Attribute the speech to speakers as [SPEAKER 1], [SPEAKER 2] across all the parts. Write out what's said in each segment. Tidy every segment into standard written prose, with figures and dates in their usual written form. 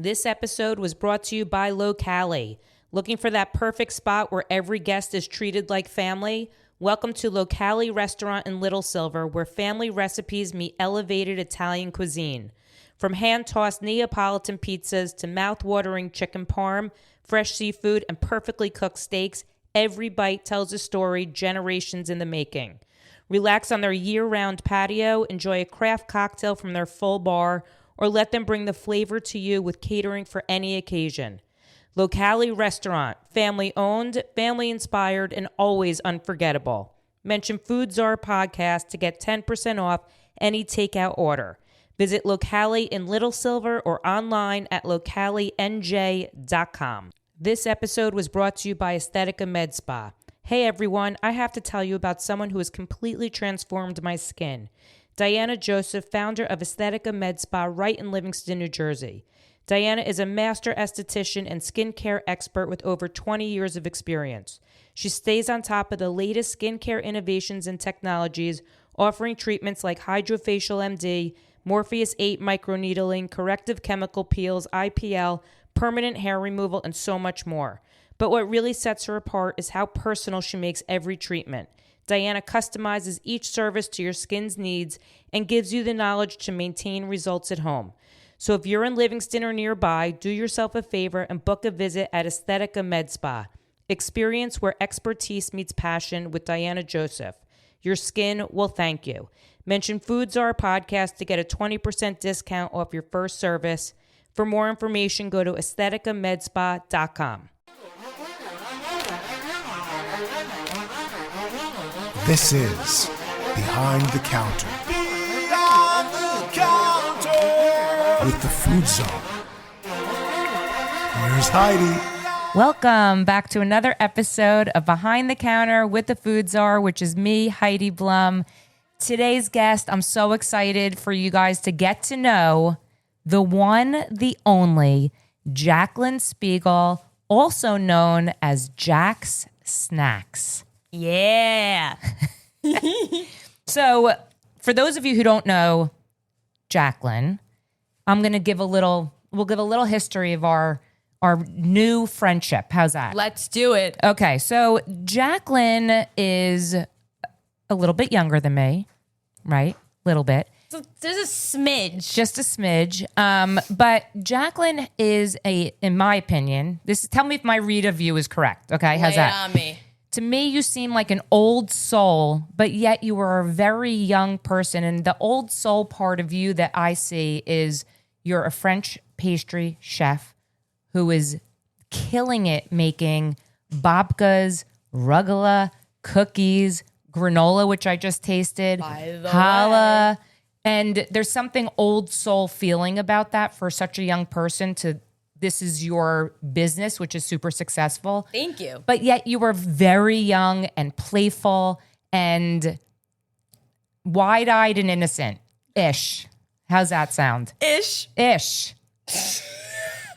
[SPEAKER 1] This episode was brought to you by Locali. Looking for that perfect spot where every guest is treated like family? Welcome to Locali Restaurant in Little Silver, where family recipes meet elevated Italian cuisine. From hand-tossed Neapolitan pizzas to mouth-watering chicken parm, fresh seafood, and perfectly cooked steaks, every bite tells a story generations in the making. Relax on their year-round patio, enjoy a craft cocktail from their full bar, or let them bring the flavor to you with catering for any occasion. Locali Restaurant, family-owned, family-inspired, and always unforgettable. Mention Food Czar Podcast to get 10% off any takeout order. Visit Locali in Little Silver or online at localinj.com. This episode was brought to you by Aesthetica Med Spa. Hey everyone, I have to tell you about someone who has completely transformed my skin. Diana Joseph, founder of Aesthetica Med Spa right in Livingston, New Jersey. Diana is a master esthetician and skincare expert with over 20 years of experience. She stays on top of the latest skincare innovations and technologies, offering treatments like Hydrofacial MD, Morpheus 8 microneedling, corrective chemical peels, IPL, permanent hair removal, and so much more. But what really sets her apart is how personal she makes every treatment. Diana customizes each service to your skin's needs and gives you the knowledge to maintain results at home. So if you're in Livingston or nearby, do yourself a favor and book a visit at Aesthetica Med Spa. Experience where expertise meets passion with Diana Joseph. Your skin will thank you. Mention Food Czar Podcast to get a 20% discount off your first service. For more information, go to aestheticamedspa.com.
[SPEAKER 2] This is Behind the Counter.
[SPEAKER 3] Beyond the counter.
[SPEAKER 2] With the Food Zone. Here's Heidi.
[SPEAKER 1] Welcome back to another episode of Behind the Counter with the Food Czar, which is me, Heidi Blum. Today's guest, I'm so excited for you guys to get to know the one, the only, Jacqueline Spiegel, also known as Jaxx Snax.
[SPEAKER 4] Yeah.
[SPEAKER 1] So, for those of you who don't know Jacqueline, I'm going to give we'll give a little history of our new friendship. How's that?
[SPEAKER 4] Let's do it.
[SPEAKER 1] Okay, so Jacqueline is a little bit younger than me, right? Little bit.
[SPEAKER 4] So there's a smidge.
[SPEAKER 1] Just a smidge. But Jacqueline is in my opinion, tell me if my read of you is correct. Okay, how's that?
[SPEAKER 4] Lay it on me.
[SPEAKER 1] To me, you seem like an old soul, but yet you are a very young person. And the old soul part of you that I see is you're a French pastry chef who is killing it making babkas, rugelach, cookies, granola, which I just tasted, challah. And there's something old soul feeling about that for such a young person this is your business, which is super successful.
[SPEAKER 4] Thank you.
[SPEAKER 1] But yet you were very young and playful and wide-eyed and innocent-ish. How's that sound?
[SPEAKER 4] Ish.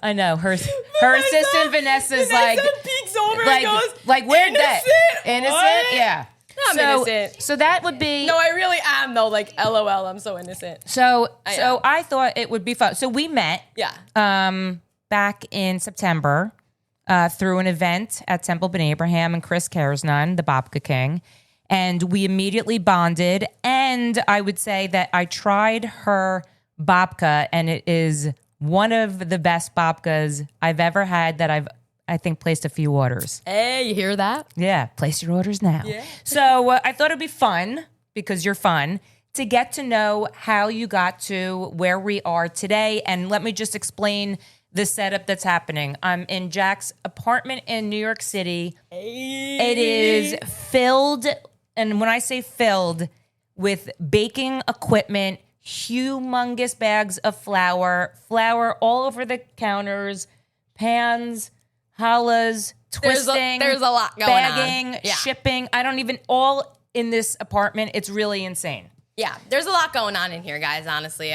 [SPEAKER 1] I know. Her assistant Vanessa's like
[SPEAKER 4] peeks over
[SPEAKER 1] and
[SPEAKER 4] goes,
[SPEAKER 1] like where'd that?
[SPEAKER 4] Innocent?
[SPEAKER 1] Innocent? Yeah.
[SPEAKER 4] I'm innocent.
[SPEAKER 1] So that would be...
[SPEAKER 4] No, I really am, though. Like, LOL, I'm so innocent.
[SPEAKER 1] So I thought it would be fun. So we met.
[SPEAKER 4] Yeah.
[SPEAKER 1] Back in September through an event at Temple Ben Abraham and Chris Kersnan, the Babka King. And we immediately bonded. And I would say that I tried her babka, and it is one of the best babkas I've ever had that I think placed a few orders.
[SPEAKER 4] Hey, you hear that?
[SPEAKER 1] Yeah, place your orders now.
[SPEAKER 4] Yeah.
[SPEAKER 1] So I thought it'd be fun, because you're fun, to get to know how you got to where we are today. And let me just explain the setup that's happening. I'm in Jack's apartment in New York City.
[SPEAKER 4] Hey.
[SPEAKER 1] It is filled, and when I say filled, with baking equipment, humongous bags of flour all over the counters, pans, challahs, twisting.
[SPEAKER 4] There's a lot going
[SPEAKER 1] bagging,
[SPEAKER 4] on. Yeah.
[SPEAKER 1] shipping. I don't even, all in this apartment. It's really insane.
[SPEAKER 4] Yeah, there's a lot going on in here, guys, honestly.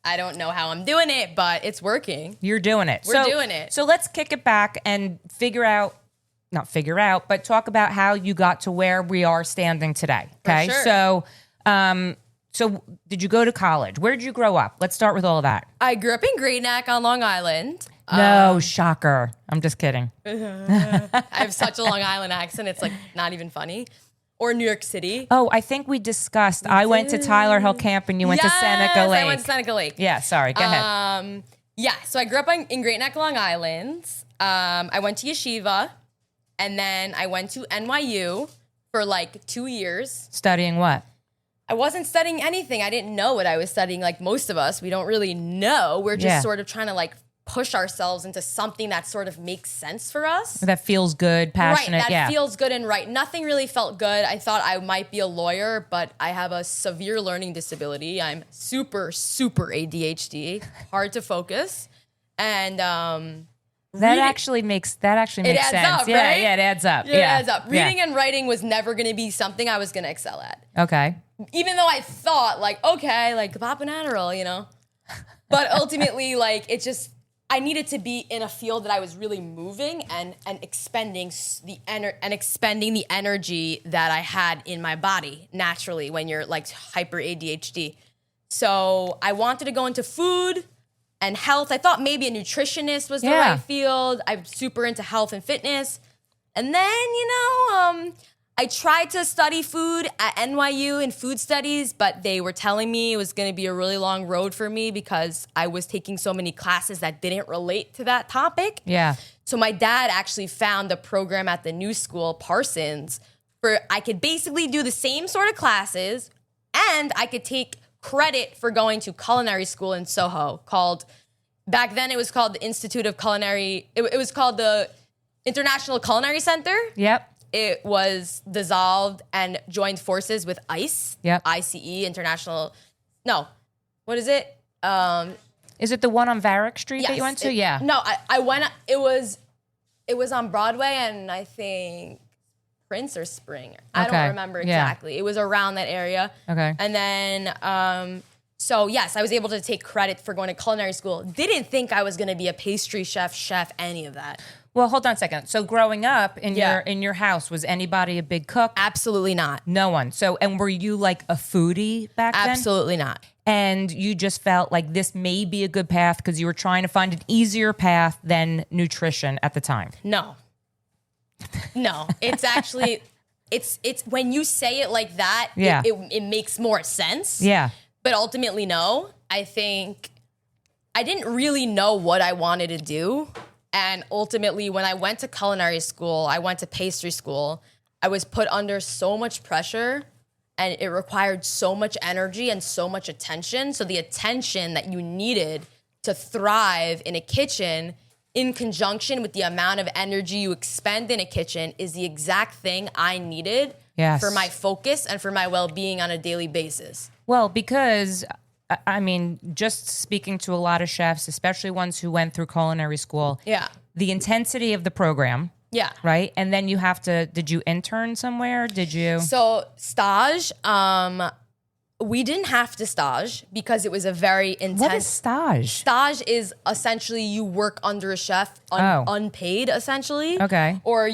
[SPEAKER 4] I don't know how I'm doing it, but it's working.
[SPEAKER 1] You're doing it.
[SPEAKER 4] We're doing it.
[SPEAKER 1] So let's kick it back and but talk about how you got to where we are standing today. Okay.
[SPEAKER 4] For sure.
[SPEAKER 1] So So did you go to college? Where did you grow up? Let's start with all of that.
[SPEAKER 4] I grew up in Great Neck on Long Island.
[SPEAKER 1] No, shocker. I'm just kidding.
[SPEAKER 4] I have such a Long Island accent. It's like not even funny. Or New York City.
[SPEAKER 1] Oh, I think we discussed. I went to Tyler Hill Camp and you went to Seneca Lake.
[SPEAKER 4] I went to Seneca Lake.
[SPEAKER 1] Yeah, sorry. Go ahead.
[SPEAKER 4] Yeah, so I grew up in Great Neck, Long Island. I went to yeshiva, and then I went to NYU for like 2 years.
[SPEAKER 1] Studying what?
[SPEAKER 4] I wasn't studying anything. I didn't know what I was studying. Like most of us, we don't really know. We're just sort of trying to like push ourselves into something that sort of makes sense for us.
[SPEAKER 1] That feels good, passionate.
[SPEAKER 4] Right, that feels good and right. Nothing really felt good. I thought I might be a lawyer, but I have a severe learning disability. I'm super, super ADHD, hard to focus. And
[SPEAKER 1] that actually makes sense.
[SPEAKER 4] Up,
[SPEAKER 1] yeah,
[SPEAKER 4] right?
[SPEAKER 1] yeah, it adds up.
[SPEAKER 4] It adds up. Reading and writing was never going to be something I was going to excel at.
[SPEAKER 1] Okay.
[SPEAKER 4] Even though I thought like, okay, like pop an Adderall, you know? But ultimately, like it just, I needed to be in a field that I was really moving and expending the energy that I had in my body naturally when you're like hyper ADHD. So I wanted to go into food and health. I thought maybe a nutritionist was the right field. I'm super into health and fitness. And then, I tried to study food at NYU in food studies, but they were telling me it was going to be a really long road for me because I was taking so many classes that didn't relate to that topic.
[SPEAKER 1] Yeah.
[SPEAKER 4] So my dad actually found a program at the new school, Parsons, where I could basically do the same sort of classes and I could take credit for going to culinary school in Soho back then it was called the Institute of Culinary. It was called the International Culinary Center.
[SPEAKER 1] Yep.
[SPEAKER 4] It was dissolved and joined forces with ICE.
[SPEAKER 1] Yep.
[SPEAKER 4] ICE, International. No. What is it?
[SPEAKER 1] Is it the one on Varick Street that you went to? Yeah.
[SPEAKER 4] No, I went. It was on Broadway and I think Prince or Spring. I don't remember exactly. It was around that area.
[SPEAKER 1] Okay.
[SPEAKER 4] And then, so yes, I was able to take credit for going to culinary school. Didn't think I was going to be a pastry chef, any of that.
[SPEAKER 1] Well, hold on a second. So growing up in your house, was anybody a big cook?
[SPEAKER 4] Absolutely not.
[SPEAKER 1] No one. So, and were you like a foodie back then?
[SPEAKER 4] Absolutely not.
[SPEAKER 1] And you just felt like this may be a good path because you were trying to find an easier path than nutrition at the time.
[SPEAKER 4] No, it's actually, it's when you say it like that, it makes more sense.
[SPEAKER 1] Yeah.
[SPEAKER 4] But ultimately, no. I think I didn't really know what I wanted to do. And ultimately, when I went to culinary school, I went to pastry school, I was put under so much pressure and it required so much energy and so much attention. So the attention that you needed to thrive in a kitchen in conjunction with the amount of energy you expend in a kitchen is the exact thing I needed for my focus and for my well-being on a daily basis.
[SPEAKER 1] Well, because I mean, just speaking to a lot of chefs, especially ones who went through culinary school, the intensity of the program, right? And then you have to, did you intern somewhere? Did you?
[SPEAKER 4] So stage, we didn't have to stage because it was a very intense.
[SPEAKER 1] What is stage?
[SPEAKER 4] Stage is essentially you work under a chef unpaid essentially.
[SPEAKER 1] Okay.
[SPEAKER 4] Or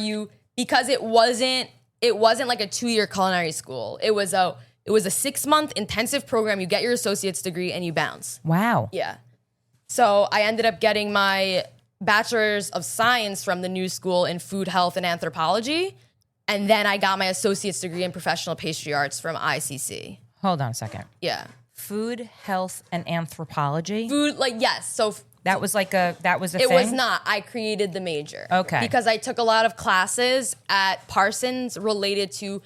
[SPEAKER 4] because it wasn't like a 2-year culinary school. It was a 6-month intensive program. You get your associate's degree and you bounce.
[SPEAKER 1] Wow.
[SPEAKER 4] Yeah. So I ended up getting my bachelor's of science from the new school in food, health, and anthropology. And then I got my associate's degree in professional pastry arts from ICC.
[SPEAKER 1] Hold on a second.
[SPEAKER 4] Yeah.
[SPEAKER 1] Food, health, and anthropology?
[SPEAKER 4] Food, yes. So
[SPEAKER 1] that was a thing?
[SPEAKER 4] It was not. I created the major.
[SPEAKER 1] Okay.
[SPEAKER 4] Because I took a lot of classes at Parsons related to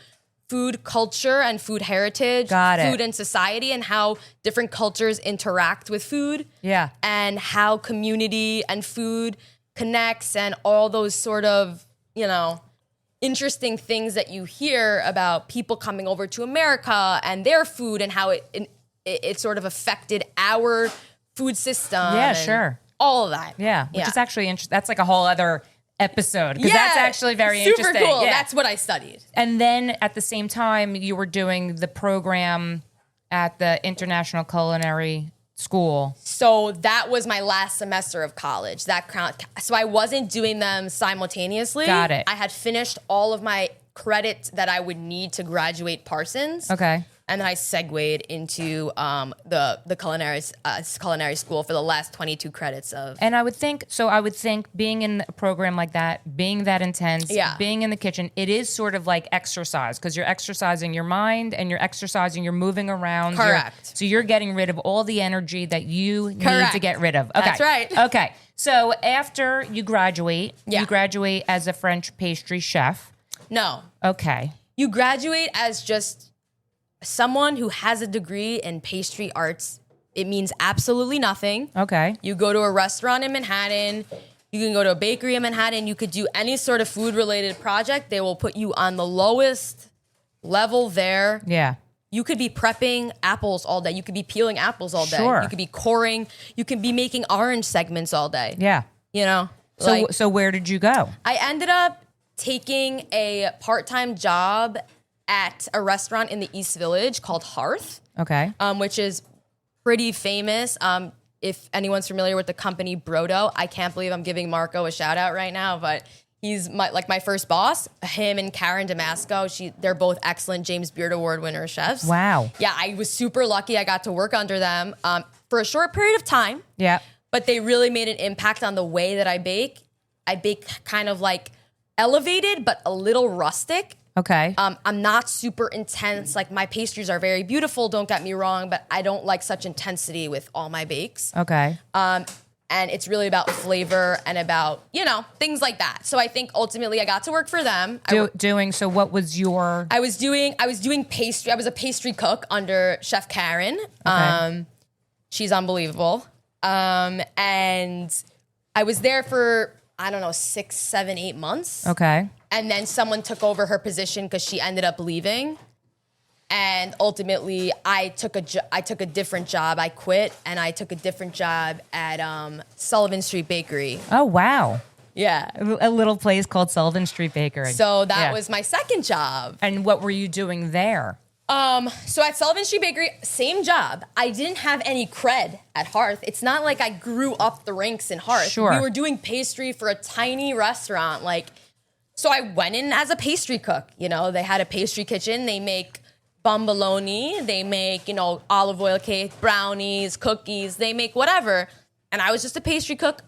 [SPEAKER 4] food culture and food heritage, food and society, and how different cultures interact with food.
[SPEAKER 1] Yeah.
[SPEAKER 4] And how community and food connects and all those sort of, interesting things that you hear about people coming over to America and their food and how it sort of affected our food system.
[SPEAKER 1] Yeah, sure.
[SPEAKER 4] All of that.
[SPEAKER 1] Yeah. Which is actually interesting. That's like a whole other episode because that's actually very
[SPEAKER 4] super
[SPEAKER 1] interesting.
[SPEAKER 4] Cool.
[SPEAKER 1] Yeah.
[SPEAKER 4] That's what I studied.
[SPEAKER 1] And then at the same time, you were doing the program at the International Culinary School.
[SPEAKER 4] So that was my last semester of college. So I wasn't doing them simultaneously.
[SPEAKER 1] Got it.
[SPEAKER 4] I had finished all of my credits that I would need to graduate Parsons.
[SPEAKER 1] Okay.
[SPEAKER 4] And then I segued into the culinary school for the last 22 credits of.
[SPEAKER 1] And I would think being in a program like that, being that intense, being in the kitchen, it is sort of like exercise because you're exercising your mind and you're moving around.
[SPEAKER 4] Correct.
[SPEAKER 1] So you're getting rid of all the energy that you need to get rid of. Okay.
[SPEAKER 4] That's right.
[SPEAKER 1] Okay. So after you graduate as a French pastry chef.
[SPEAKER 4] No.
[SPEAKER 1] Okay.
[SPEAKER 4] You graduate as just someone who has a degree in pastry arts. It means absolutely nothing.
[SPEAKER 1] Okay.
[SPEAKER 4] You go to a restaurant in Manhattan. You can go to a bakery in Manhattan. You could do any sort of food-related project. They will put you on the lowest level there.
[SPEAKER 1] Yeah.
[SPEAKER 4] You could be prepping apples all day. You could be peeling apples all day.
[SPEAKER 1] Sure.
[SPEAKER 4] You could be coring. You can be making orange segments all day.
[SPEAKER 1] Yeah.
[SPEAKER 4] You know?
[SPEAKER 1] So where did you go?
[SPEAKER 4] I ended up taking a part-time job at a restaurant in the East Village called Hearth.
[SPEAKER 1] Okay.
[SPEAKER 4] Which is pretty famous. If anyone's familiar with the company Brodo, I can't believe I'm giving Marco a shout out right now, but he's my first boss. Him and Karen Damasco, they're both excellent James Beard Award winner chefs.
[SPEAKER 1] Wow.
[SPEAKER 4] Yeah, I was super lucky. I got to work under them for a short period of time.
[SPEAKER 1] Yeah.
[SPEAKER 4] But they really made an impact on the way that I bake. I bake kind of like elevated, but a little rustic.
[SPEAKER 1] Okay.
[SPEAKER 4] I'm not super intense. Like my pastries are very beautiful, don't get me wrong, but I don't like such intensity with all my bakes.
[SPEAKER 1] Okay.
[SPEAKER 4] And it's really about flavor and about, things like that. So I think ultimately I got to work for them.
[SPEAKER 1] So what was your...
[SPEAKER 4] I was doing pastry. I was a pastry cook under Chef Karen.
[SPEAKER 1] Okay.
[SPEAKER 4] She's unbelievable. And I was there for, 6, 7, 8 months.
[SPEAKER 1] Okay.
[SPEAKER 4] And then someone took over her position because she ended up leaving. And ultimately, I took a different job. I quit, and I took a different job at Sullivan Street Bakery.
[SPEAKER 1] Oh, wow.
[SPEAKER 4] Yeah.
[SPEAKER 1] A little place called Sullivan Street Bakery.
[SPEAKER 4] So that was my second job.
[SPEAKER 1] And what were you doing there?
[SPEAKER 4] So at Sullivan Street Bakery, same job. I didn't have any cred at Hearth. It's not like I grew up the ranks in Hearth.
[SPEAKER 1] Sure.
[SPEAKER 4] We were doing pastry for a tiny restaurant. So I went in as a pastry cook. They had a pastry kitchen. They make bomboloni. They make, olive oil cake, brownies, cookies. They make whatever. And I was just a pastry cook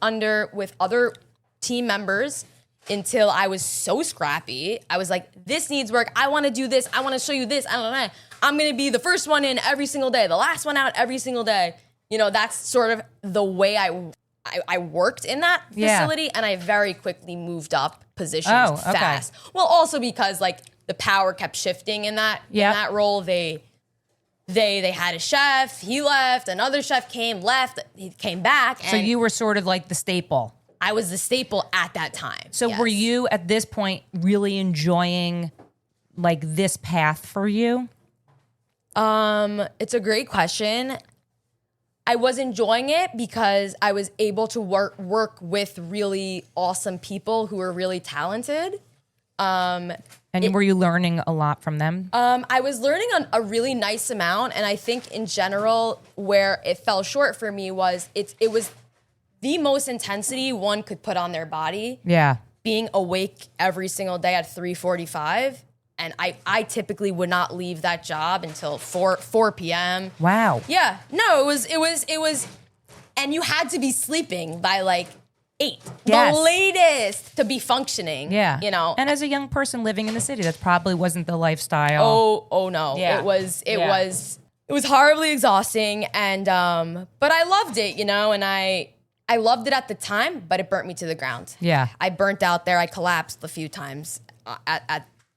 [SPEAKER 4] with other team members until I was so scrappy. I was like, this needs work. I want to do this. I want to show you this. I don't know. I'm going to be the first one in every single day, the last one out every single day. That's sort of the way I worked in that facility, and I very quickly moved up positions fast. Well, also because the power kept shifting in that role. They had a chef, he left, another chef came, left, he came back. And
[SPEAKER 1] so you were sort of like the staple.
[SPEAKER 4] I was the staple at that time.
[SPEAKER 1] So were you at this point really enjoying this path for you?
[SPEAKER 4] It's a great question. I was enjoying it because I was able to work with really awesome people who were really talented.
[SPEAKER 1] And were you learning a lot from them?
[SPEAKER 4] I was learning a really nice amount, and I think in general where it fell short for me was it was the most intensity one could put on their body.
[SPEAKER 1] Yeah. Being
[SPEAKER 4] awake every single day at 3:45. And I typically would not leave that job until 4 p.m.
[SPEAKER 1] Wow.
[SPEAKER 4] Yeah. No, it was, and you had to be sleeping by 8.
[SPEAKER 1] Yes.
[SPEAKER 4] The latest to be functioning.
[SPEAKER 1] Yeah.
[SPEAKER 4] And
[SPEAKER 1] as a young person living in the city, that probably wasn't the lifestyle.
[SPEAKER 4] Oh no.
[SPEAKER 1] Yeah.
[SPEAKER 4] It was horribly exhausting, and but I loved it, and I loved it at the time, but it burnt me to the ground.
[SPEAKER 1] Yeah.
[SPEAKER 4] I burnt out there. I collapsed a few times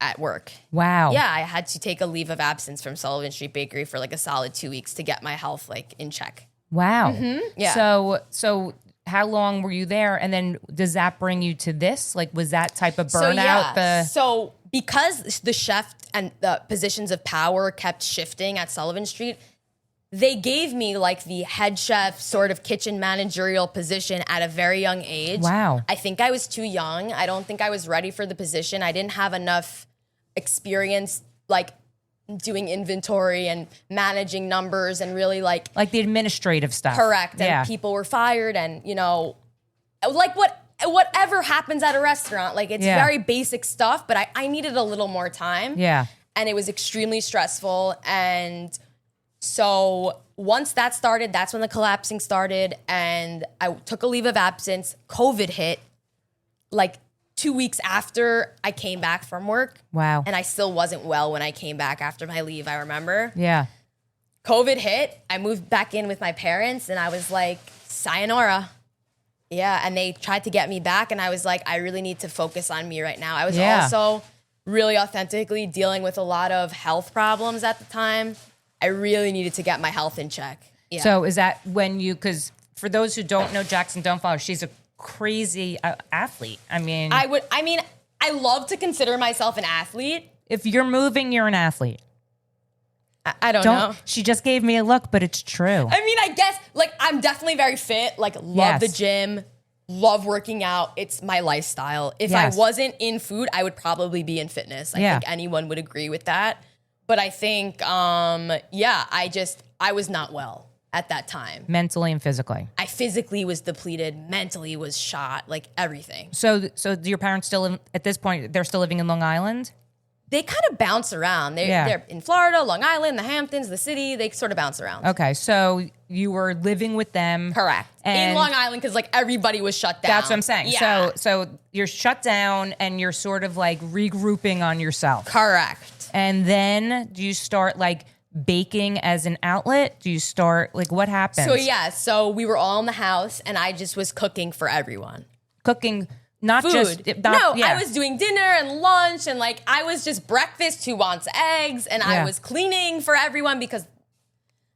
[SPEAKER 4] at work.
[SPEAKER 1] Wow.
[SPEAKER 4] Yeah, I had to take a leave of absence from Sullivan Street Bakery for a solid 2 weeks to get my health in check.
[SPEAKER 1] Wow.
[SPEAKER 4] Mm-hmm. Yeah.
[SPEAKER 1] So how long were you there? And then does that bring you to this? Was that type of burnout?
[SPEAKER 4] So because the chef and the positions of power kept shifting at Sullivan Street, they gave me the head chef sort of kitchen managerial position at a very young age.
[SPEAKER 1] Wow.
[SPEAKER 4] I think I was too young. I don't think I was ready for the position. I didn't have enough experience doing inventory and managing numbers and really
[SPEAKER 1] like the administrative stuff.
[SPEAKER 4] Correct. And people were fired, and whatever happens at a restaurant, it's very basic stuff, but I needed a little more time.
[SPEAKER 1] Yeah.
[SPEAKER 4] and it was extremely stressful. And so once that started, that's when the collapsing started. And I took a leave of absence. COVID hit like 2 weeks after I came back from work.
[SPEAKER 1] Wow.
[SPEAKER 4] And I still wasn't well when I came back after my leave, I remember.
[SPEAKER 1] Yeah.
[SPEAKER 4] COVID hit. I moved back in with my parents and I was like, sayonara. Yeah. And they tried to get me back. And I was like, I really need to focus on me right now. I was also really authentically dealing with a lot of health problems at the time. I really needed to get my health in check. Yeah.
[SPEAKER 1] So is that when you, because for those who don't know Jackson, don't follow, she's a crazy athlete. I mean,
[SPEAKER 4] I love to consider myself an athlete.
[SPEAKER 1] If you're moving, you're an athlete.
[SPEAKER 4] I don't know.
[SPEAKER 1] She just gave me a look, but it's true.
[SPEAKER 4] I mean, I guess, like, I'm definitely very fit. Like, love the gym, love working out. It's my lifestyle. If I wasn't in food, I would probably be in fitness. I think anyone would agree with that. But I think, I was not well at that time.
[SPEAKER 1] Mentally and physically.
[SPEAKER 4] I physically was depleted, mentally was shot, like everything.
[SPEAKER 1] So do your parents still, at this point, they're still living in Long Island?
[SPEAKER 4] They kind of bounce around. They're in Florida, Long Island, the Hamptons, the city. They sort of bounce around.
[SPEAKER 1] Okay, so you were living with them.
[SPEAKER 4] Correct. In Long Island because like everybody was shut down.
[SPEAKER 1] That's what I'm saying. Yeah. So you're shut down and you're sort of like regrouping on yourself.
[SPEAKER 4] Correct.
[SPEAKER 1] And then do you start like baking as an outlet? Do you start like what happens?
[SPEAKER 4] So we were all in the house and I just was cooking for everyone.
[SPEAKER 1] Cooking. Not
[SPEAKER 4] food.
[SPEAKER 1] Just
[SPEAKER 4] I was doing dinner and lunch and like I was just breakfast, who wants eggs, and I was cleaning for everyone because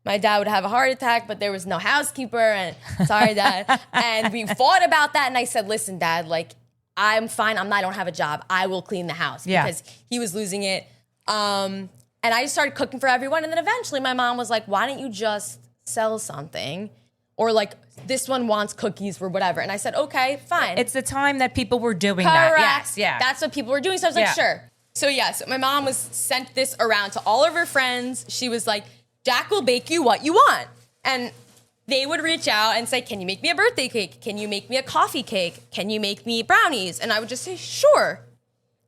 [SPEAKER 4] my dad would have a heart attack, but there was no housekeeper and sorry, Dad. And we fought about that and I said, listen, Dad, like I'm fine. I don't have a job. I will clean the house because he was losing it. And I just started cooking for everyone. And then eventually my mom was like, why don't you just sell something? Or like, this one wants cookies for whatever. And I said, okay, fine.
[SPEAKER 1] It's the time that people were doing
[SPEAKER 4] that.
[SPEAKER 1] Yes, yeah.
[SPEAKER 4] That's what people were doing. So I was like, sure. So my mom sent this around to all of her friends. She was like, Jack will bake you what you want. And they would reach out and say, can you make me a birthday cake? Can you make me a coffee cake? Can you make me brownies? And I would just say, sure.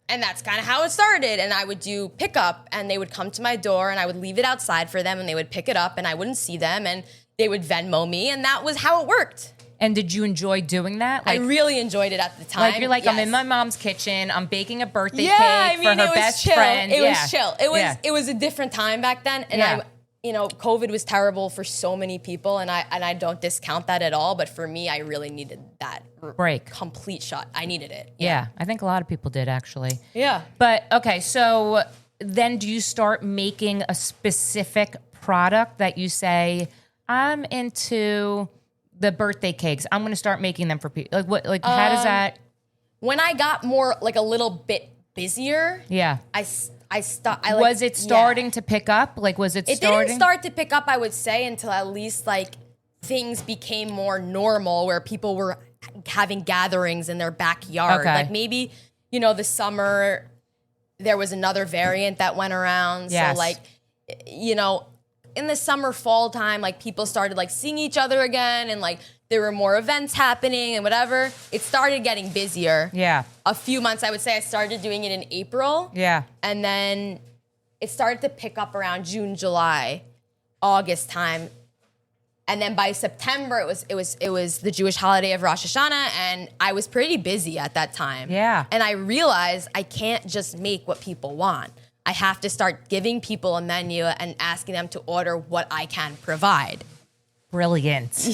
[SPEAKER 4] And that's kind of how it started. And I would do pickup and they would come to my door and I would leave it outside for them and they would pick it up and I wouldn't see them and they would Venmo me and that was how it worked.
[SPEAKER 1] And did you enjoy doing that?
[SPEAKER 4] Like, I really enjoyed it at the time.
[SPEAKER 1] Like you're like, I'm in my mom's kitchen, I'm baking a birthday cake for her best friend.
[SPEAKER 4] It was chill. It was a different time back then. And COVID was terrible for so many people and I don't discount that at all. But for me, I really needed that
[SPEAKER 1] break.
[SPEAKER 4] Complete shot. I needed it.
[SPEAKER 1] Yeah. I think a lot of people did actually.
[SPEAKER 4] Yeah.
[SPEAKER 1] But okay, so then do you start making a specific product that you say, I'm into the birthday cakes. I'm going to start making them for people. Like what? Like how does that?
[SPEAKER 4] When I got more like a little bit busier, I stopped.
[SPEAKER 1] Was it starting to pick up? Like was it?
[SPEAKER 4] It didn't start to pick up, I would say, until at least like things became more normal, where people were having gatherings in their backyard.
[SPEAKER 1] Okay.
[SPEAKER 4] Like maybe the summer there was another variant that went around.
[SPEAKER 1] Yes.
[SPEAKER 4] So like in the summer, fall time, like people started like seeing each other again and like there were more events happening and whatever. It started getting busier.
[SPEAKER 1] Yeah.
[SPEAKER 4] A few months, I would say I started doing it in April.
[SPEAKER 1] Yeah.
[SPEAKER 4] And then it started to pick up around June, July, August time. And then by September, it was the Jewish holiday of Rosh Hashanah and I was pretty busy at that time.
[SPEAKER 1] Yeah.
[SPEAKER 4] And I realized I can't just make what people want. I have to start giving people a menu and asking them to order what I can provide.
[SPEAKER 1] Brilliant.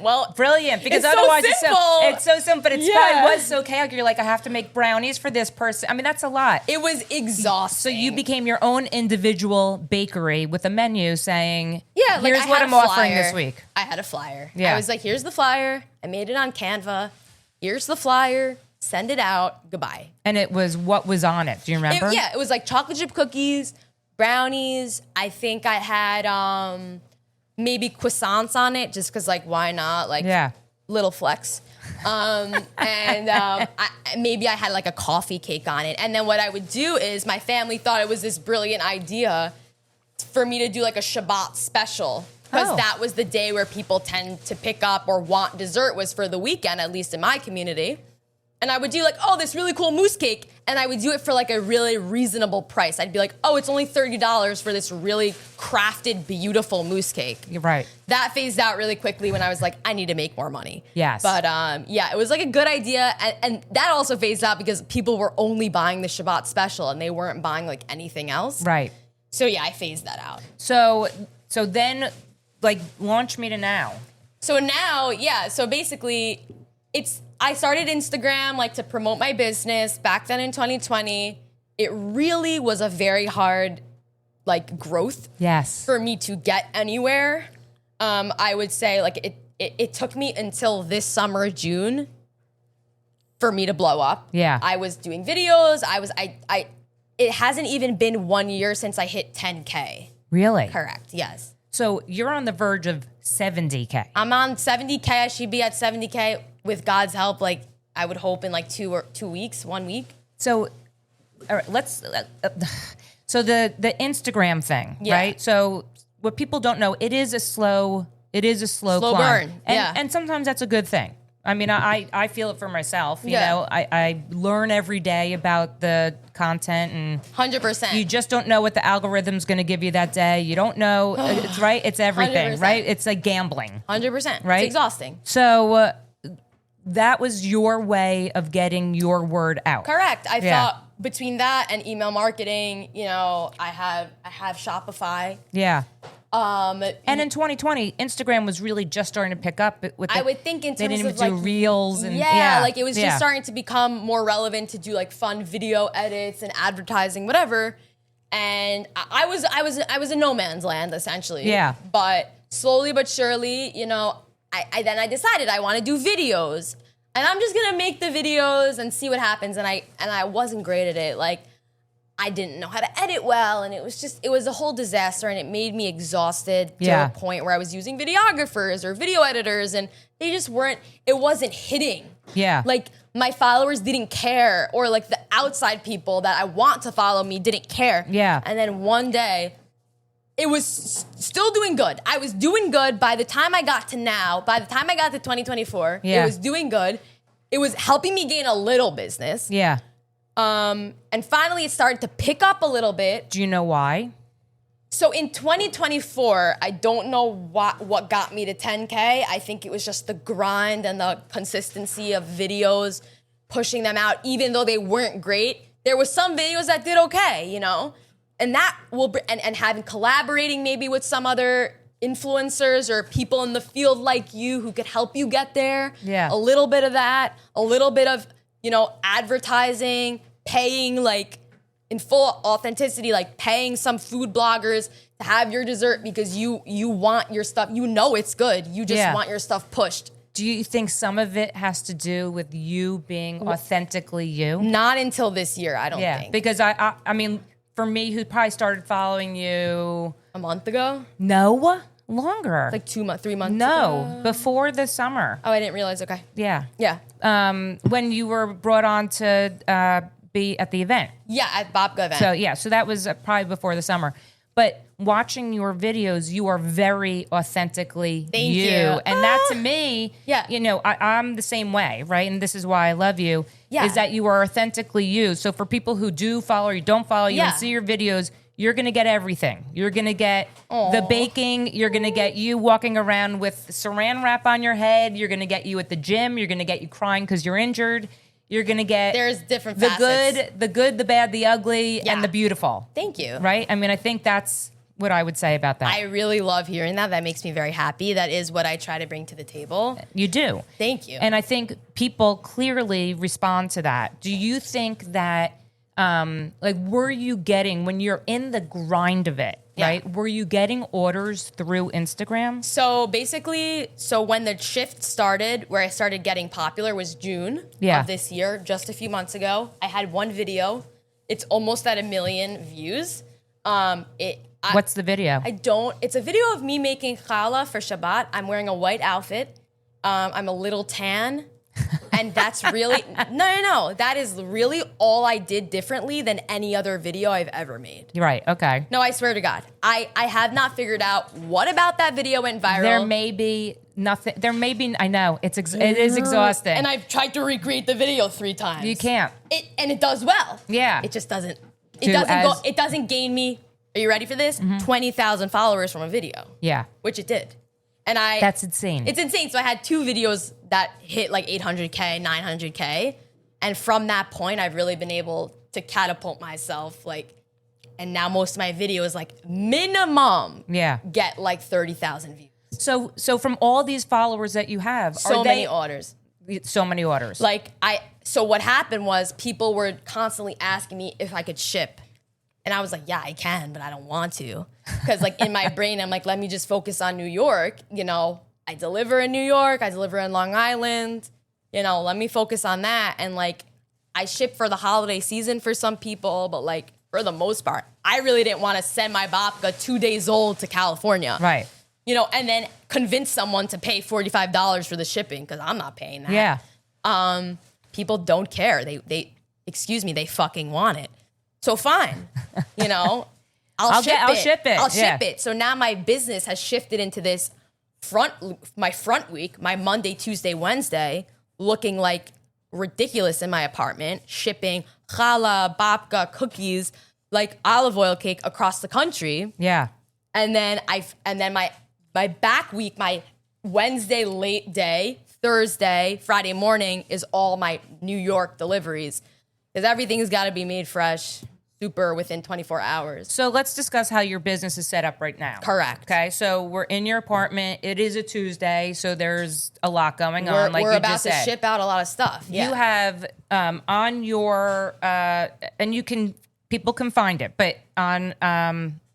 [SPEAKER 4] Well,
[SPEAKER 1] brilliant because
[SPEAKER 4] it's
[SPEAKER 1] otherwise
[SPEAKER 4] so
[SPEAKER 1] it's so simple. But it was so chaotic. You're like, I have to make brownies for this person. I mean, that's a lot.
[SPEAKER 4] It was exhausting.
[SPEAKER 1] So you became your own individual bakery with a menu saying,
[SPEAKER 4] like
[SPEAKER 1] here's what I'm offering this week.
[SPEAKER 4] I had a flyer.
[SPEAKER 1] Yeah.
[SPEAKER 4] I was like, here's the flyer. I made it on Canva. Here's the flyer. Send it out. Goodbye.
[SPEAKER 1] And it was what was on it. Do you remember?
[SPEAKER 4] It was like chocolate chip cookies, brownies. I think I had maybe croissants on it just because, like, why not? Like, little flex. Maybe I had like a coffee cake on it. And then what I would do is my family thought it was this brilliant idea for me to do like a Shabbat special. Because that was the day where people tend to pick up or want dessert was for the weekend, at least in my community. And I would do like, oh, this really cool mousse cake. And I would do it for like a really reasonable price. I'd be like, oh, it's only $30 for this really crafted, beautiful mousse cake.
[SPEAKER 1] You're right.
[SPEAKER 4] That phased out really quickly when I was like, I need to make more money.
[SPEAKER 1] Yes.
[SPEAKER 4] But yeah, it was like a good idea. And that also phased out because people were only buying the Shabbat special and they weren't buying like anything else.
[SPEAKER 1] Right.
[SPEAKER 4] So yeah, I phased that out.
[SPEAKER 1] So then, like, launch me to now.
[SPEAKER 4] So now, yeah, so basically I started Instagram like to promote my business back then in 2020. It really was a very hard like growth
[SPEAKER 1] Yes.
[SPEAKER 4] for me to get anywhere. I would say like it took me until this summer, June, for me to blow up.
[SPEAKER 1] Yeah.
[SPEAKER 4] I was doing videos. It hasn't even been 1 year since I hit 10K.
[SPEAKER 1] Really?
[SPEAKER 4] Correct, yes.
[SPEAKER 1] So you're on the verge of 70K.
[SPEAKER 4] I'm on 70K. I should be at 70K with God's help. Like I would hope in like 1 week.
[SPEAKER 1] So, all right, so the Instagram thing,
[SPEAKER 4] Yeah.
[SPEAKER 1] right? So what people don't know, it is a slow
[SPEAKER 4] Slow
[SPEAKER 1] climb.
[SPEAKER 4] burn,
[SPEAKER 1] And,
[SPEAKER 4] yeah.
[SPEAKER 1] and sometimes that's a good thing. I mean, I feel it for myself. You
[SPEAKER 4] Yeah.
[SPEAKER 1] know, I learn every day about the content, and
[SPEAKER 4] 100%.
[SPEAKER 1] you just don't know what the algorithm's going to give you that day. You don't know. It's right. It's everything,
[SPEAKER 4] 100%.
[SPEAKER 1] right? It's like gambling.
[SPEAKER 4] 100%.
[SPEAKER 1] Right?
[SPEAKER 4] It's exhausting.
[SPEAKER 1] So that was your way of getting your word out.
[SPEAKER 4] Correct. I
[SPEAKER 1] Yeah.
[SPEAKER 4] thought between that and email marketing, you know, I have Shopify.
[SPEAKER 1] Yeah.
[SPEAKER 4] And
[SPEAKER 1] And in 2020, Instagram was really just starting to pick up.
[SPEAKER 4] I would think in
[SPEAKER 1] they
[SPEAKER 4] terms
[SPEAKER 1] didn't
[SPEAKER 4] of
[SPEAKER 1] even do
[SPEAKER 4] like
[SPEAKER 1] reels and
[SPEAKER 4] yeah, like it was
[SPEAKER 1] yeah.
[SPEAKER 4] just starting to become more relevant to do like fun video edits and advertising, whatever. And I was in no man's land essentially.
[SPEAKER 1] Yeah.
[SPEAKER 4] But slowly but surely, you know, I decided I want to do videos, and I'm just gonna make the videos and see what happens. And I wasn't great at it. Like I didn't know how to edit well, and it was a whole disaster, and it made me exhausted to
[SPEAKER 1] Yeah.
[SPEAKER 4] a point where I was using videographers or video editors, and they just weren't. It wasn't hitting.
[SPEAKER 1] Yeah.
[SPEAKER 4] Like my followers didn't care, or like the outside people that I want to follow me didn't care.
[SPEAKER 1] Yeah.
[SPEAKER 4] And then one day, it was still doing good. I was doing good by the time I got to now. By the time I got to 2024,
[SPEAKER 1] Yeah.
[SPEAKER 4] it was doing good. It was helping me gain a little business.
[SPEAKER 1] Yeah.
[SPEAKER 4] And finally, it started to pick up a little bit.
[SPEAKER 1] Do you know why?
[SPEAKER 4] So in 2024, I don't know what got me to 10K. I think it was just the grind and the consistency of videos, pushing them out, even though they weren't great. There was some videos that did okay, you know? And that will, and having collaborating maybe with some other influencers or people in the field like you who could help you get there.
[SPEAKER 1] Yeah.
[SPEAKER 4] A little bit of that, a little bit of, you know, advertising, paying like in full authenticity, like paying some food bloggers to have your dessert because you want your stuff, you know it's good. You just
[SPEAKER 1] Yeah.
[SPEAKER 4] want your stuff pushed.
[SPEAKER 1] Do you think some of it has to do with you being authentically you?
[SPEAKER 4] Not until this year, I don't
[SPEAKER 1] Yeah.
[SPEAKER 4] think.
[SPEAKER 1] Because I mean, for me, who probably started following you,
[SPEAKER 4] A month ago?
[SPEAKER 1] no, longer.
[SPEAKER 4] Like 2 months, 3 months
[SPEAKER 1] no,
[SPEAKER 4] ago?
[SPEAKER 1] before the summer.
[SPEAKER 4] Oh, I didn't realize. Okay.
[SPEAKER 1] Yeah.
[SPEAKER 4] Yeah.
[SPEAKER 1] When you were brought on to be at the event.
[SPEAKER 4] Yeah, at Babka event.
[SPEAKER 1] So yeah, so that was probably before the summer. But watching your videos, you are very authentically
[SPEAKER 4] Thank you.
[SPEAKER 1] and that to me,
[SPEAKER 4] Yeah.
[SPEAKER 1] you know, I'm the same way, right? And this is why I love you.
[SPEAKER 4] Yeah.
[SPEAKER 1] Is that you are authentically you. So for people who do follow or you don't follow you
[SPEAKER 4] Yeah.
[SPEAKER 1] and see your videos, you're gonna get everything. You're gonna get the baking. You're gonna get you walking around with saran wrap on your head. You're gonna get you at the gym. You're gonna get you crying because you're injured. You're gonna get
[SPEAKER 4] There's different
[SPEAKER 1] the
[SPEAKER 4] facets.
[SPEAKER 1] good, the bad, the ugly,
[SPEAKER 4] Yeah.
[SPEAKER 1] and the beautiful.
[SPEAKER 4] Thank you.
[SPEAKER 1] Right? I mean, I think that's what I would say about that.
[SPEAKER 4] I really love hearing that. That makes me very happy. That is what I try to bring to the table.
[SPEAKER 1] You do.
[SPEAKER 4] Thank you.
[SPEAKER 1] And I think people clearly respond to that. Do you think that, like, were you getting, when you're in the grind of it,
[SPEAKER 4] Yeah.
[SPEAKER 1] right? Were you getting orders through Instagram?
[SPEAKER 4] So basically, when the shift started, where I started getting popular was June
[SPEAKER 1] Yeah.
[SPEAKER 4] of this year, just a few months ago. I had one video. It's almost at 1 million views.
[SPEAKER 1] What's the video?
[SPEAKER 4] It's a video of me making challah for Shabbat. I'm wearing a white outfit. I'm a little tan. And that's really, no. That is really all I did differently than any other video I've ever made.
[SPEAKER 1] You're right. Okay.
[SPEAKER 4] No, I swear to God. I have not figured out what about that video went viral.
[SPEAKER 1] There may be nothing. There may be, I know, it is exhausting.
[SPEAKER 4] And I've tried to recreate the video 3 times.
[SPEAKER 1] You can't.
[SPEAKER 4] And it does well.
[SPEAKER 1] Yeah.
[SPEAKER 4] It just doesn't, it doesn't gain me, are you ready for this? 20,000 followers from a video.
[SPEAKER 1] Yeah.
[SPEAKER 4] Which it did. And
[SPEAKER 1] That's insane.
[SPEAKER 4] It's insane. So I had 2 videos that hit like 800K, 900K. And from that point, I've really been able to catapult myself. And now most of my videos, like minimum, get like 30,000 views.
[SPEAKER 1] So from all these followers that you have,
[SPEAKER 4] So many orders.
[SPEAKER 1] So many orders.
[SPEAKER 4] So what happened was people were constantly asking me if I could ship. And I was like, yeah, I can, but I don't want to. Because like in my brain, I'm like, let me just focus on New York. You know, I deliver in New York. I deliver in Long Island. You know, let me focus on that. And like, I ship for the holiday season for some people, but like for the most part, I really didn't want to send my babka 2 days old to California.
[SPEAKER 1] Right.
[SPEAKER 4] You know, and then convince someone to pay $45 for the shipping because I'm not paying that.
[SPEAKER 1] Yeah.
[SPEAKER 4] People don't care. They fucking want it. So fine, you know, I'll ship it. I'll ship it. So now my business has shifted into this my front week, my Monday, Tuesday, Wednesday, looking like ridiculous in my apartment, shipping challah, babka, cookies, like olive oil cake across the country.
[SPEAKER 1] Yeah.
[SPEAKER 4] And then my back week, my Wednesday late day, Thursday, Friday morning is all my New York deliveries because everything's got to be made fresh. Super within 24 hours.
[SPEAKER 1] So let's discuss how your business is set up right now.
[SPEAKER 4] Correct.
[SPEAKER 1] Okay, so we're in your apartment. It is a Tuesday, so there's a lot going on. Like
[SPEAKER 4] we're
[SPEAKER 1] you
[SPEAKER 4] about
[SPEAKER 1] just
[SPEAKER 4] to
[SPEAKER 1] said.
[SPEAKER 4] ship out a lot of stuff. Yeah.
[SPEAKER 1] You have on your and people can find it, but on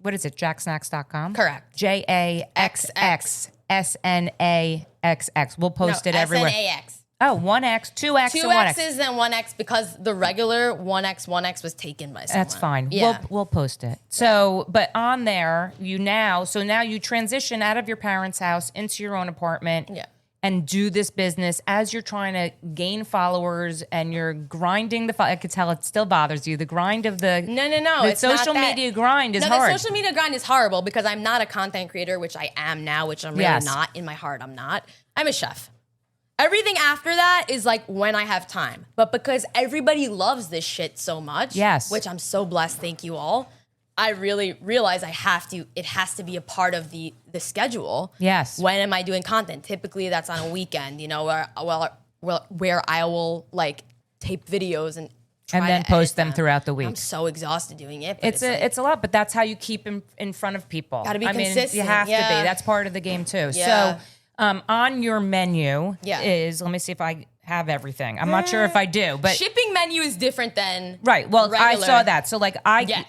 [SPEAKER 1] what is it? Jaxsnax.com.
[SPEAKER 4] Correct.
[SPEAKER 1] JAXXSNAXX. We'll post it everywhere.
[SPEAKER 4] SNAX.
[SPEAKER 1] Oh, 1X, 2X, and 1X.
[SPEAKER 4] 2 X's and 1X because the regular 1X was taken by someone.
[SPEAKER 1] That's fine.
[SPEAKER 4] Yeah.
[SPEAKER 1] We'll post it. So, but on there, now you transition out of your parents' house into your own apartment.
[SPEAKER 4] Yeah.
[SPEAKER 1] And do this business as you're trying to gain followers and you're grinding I could tell it still bothers you. The grind of the
[SPEAKER 4] No.
[SPEAKER 1] The social media grind is hard.
[SPEAKER 4] The social media grind is horrible because I'm not a content creator, which I am now, which I'm really not. In my heart, I'm not. I'm a chef. Everything after that is like when I have time. But because everybody loves this shit so much, which I'm so blessed, thank you all, I really realize it has to be a part of the schedule.
[SPEAKER 1] Yes.
[SPEAKER 4] When am I doing content? Typically that's on a weekend, you know, where I will like tape videos and
[SPEAKER 1] then post them throughout the week.
[SPEAKER 4] I'm so exhausted doing it.
[SPEAKER 1] It's a lot, but that's how you keep in front of people.
[SPEAKER 4] Gotta be consistent.
[SPEAKER 1] You have to be. That's part of the game too.
[SPEAKER 4] Yeah.
[SPEAKER 1] So on your menu is, let me see if I have everything. I'm not sure if I do, but
[SPEAKER 4] shipping menu is different than
[SPEAKER 1] right. Well,
[SPEAKER 4] regular.
[SPEAKER 1] I saw that. So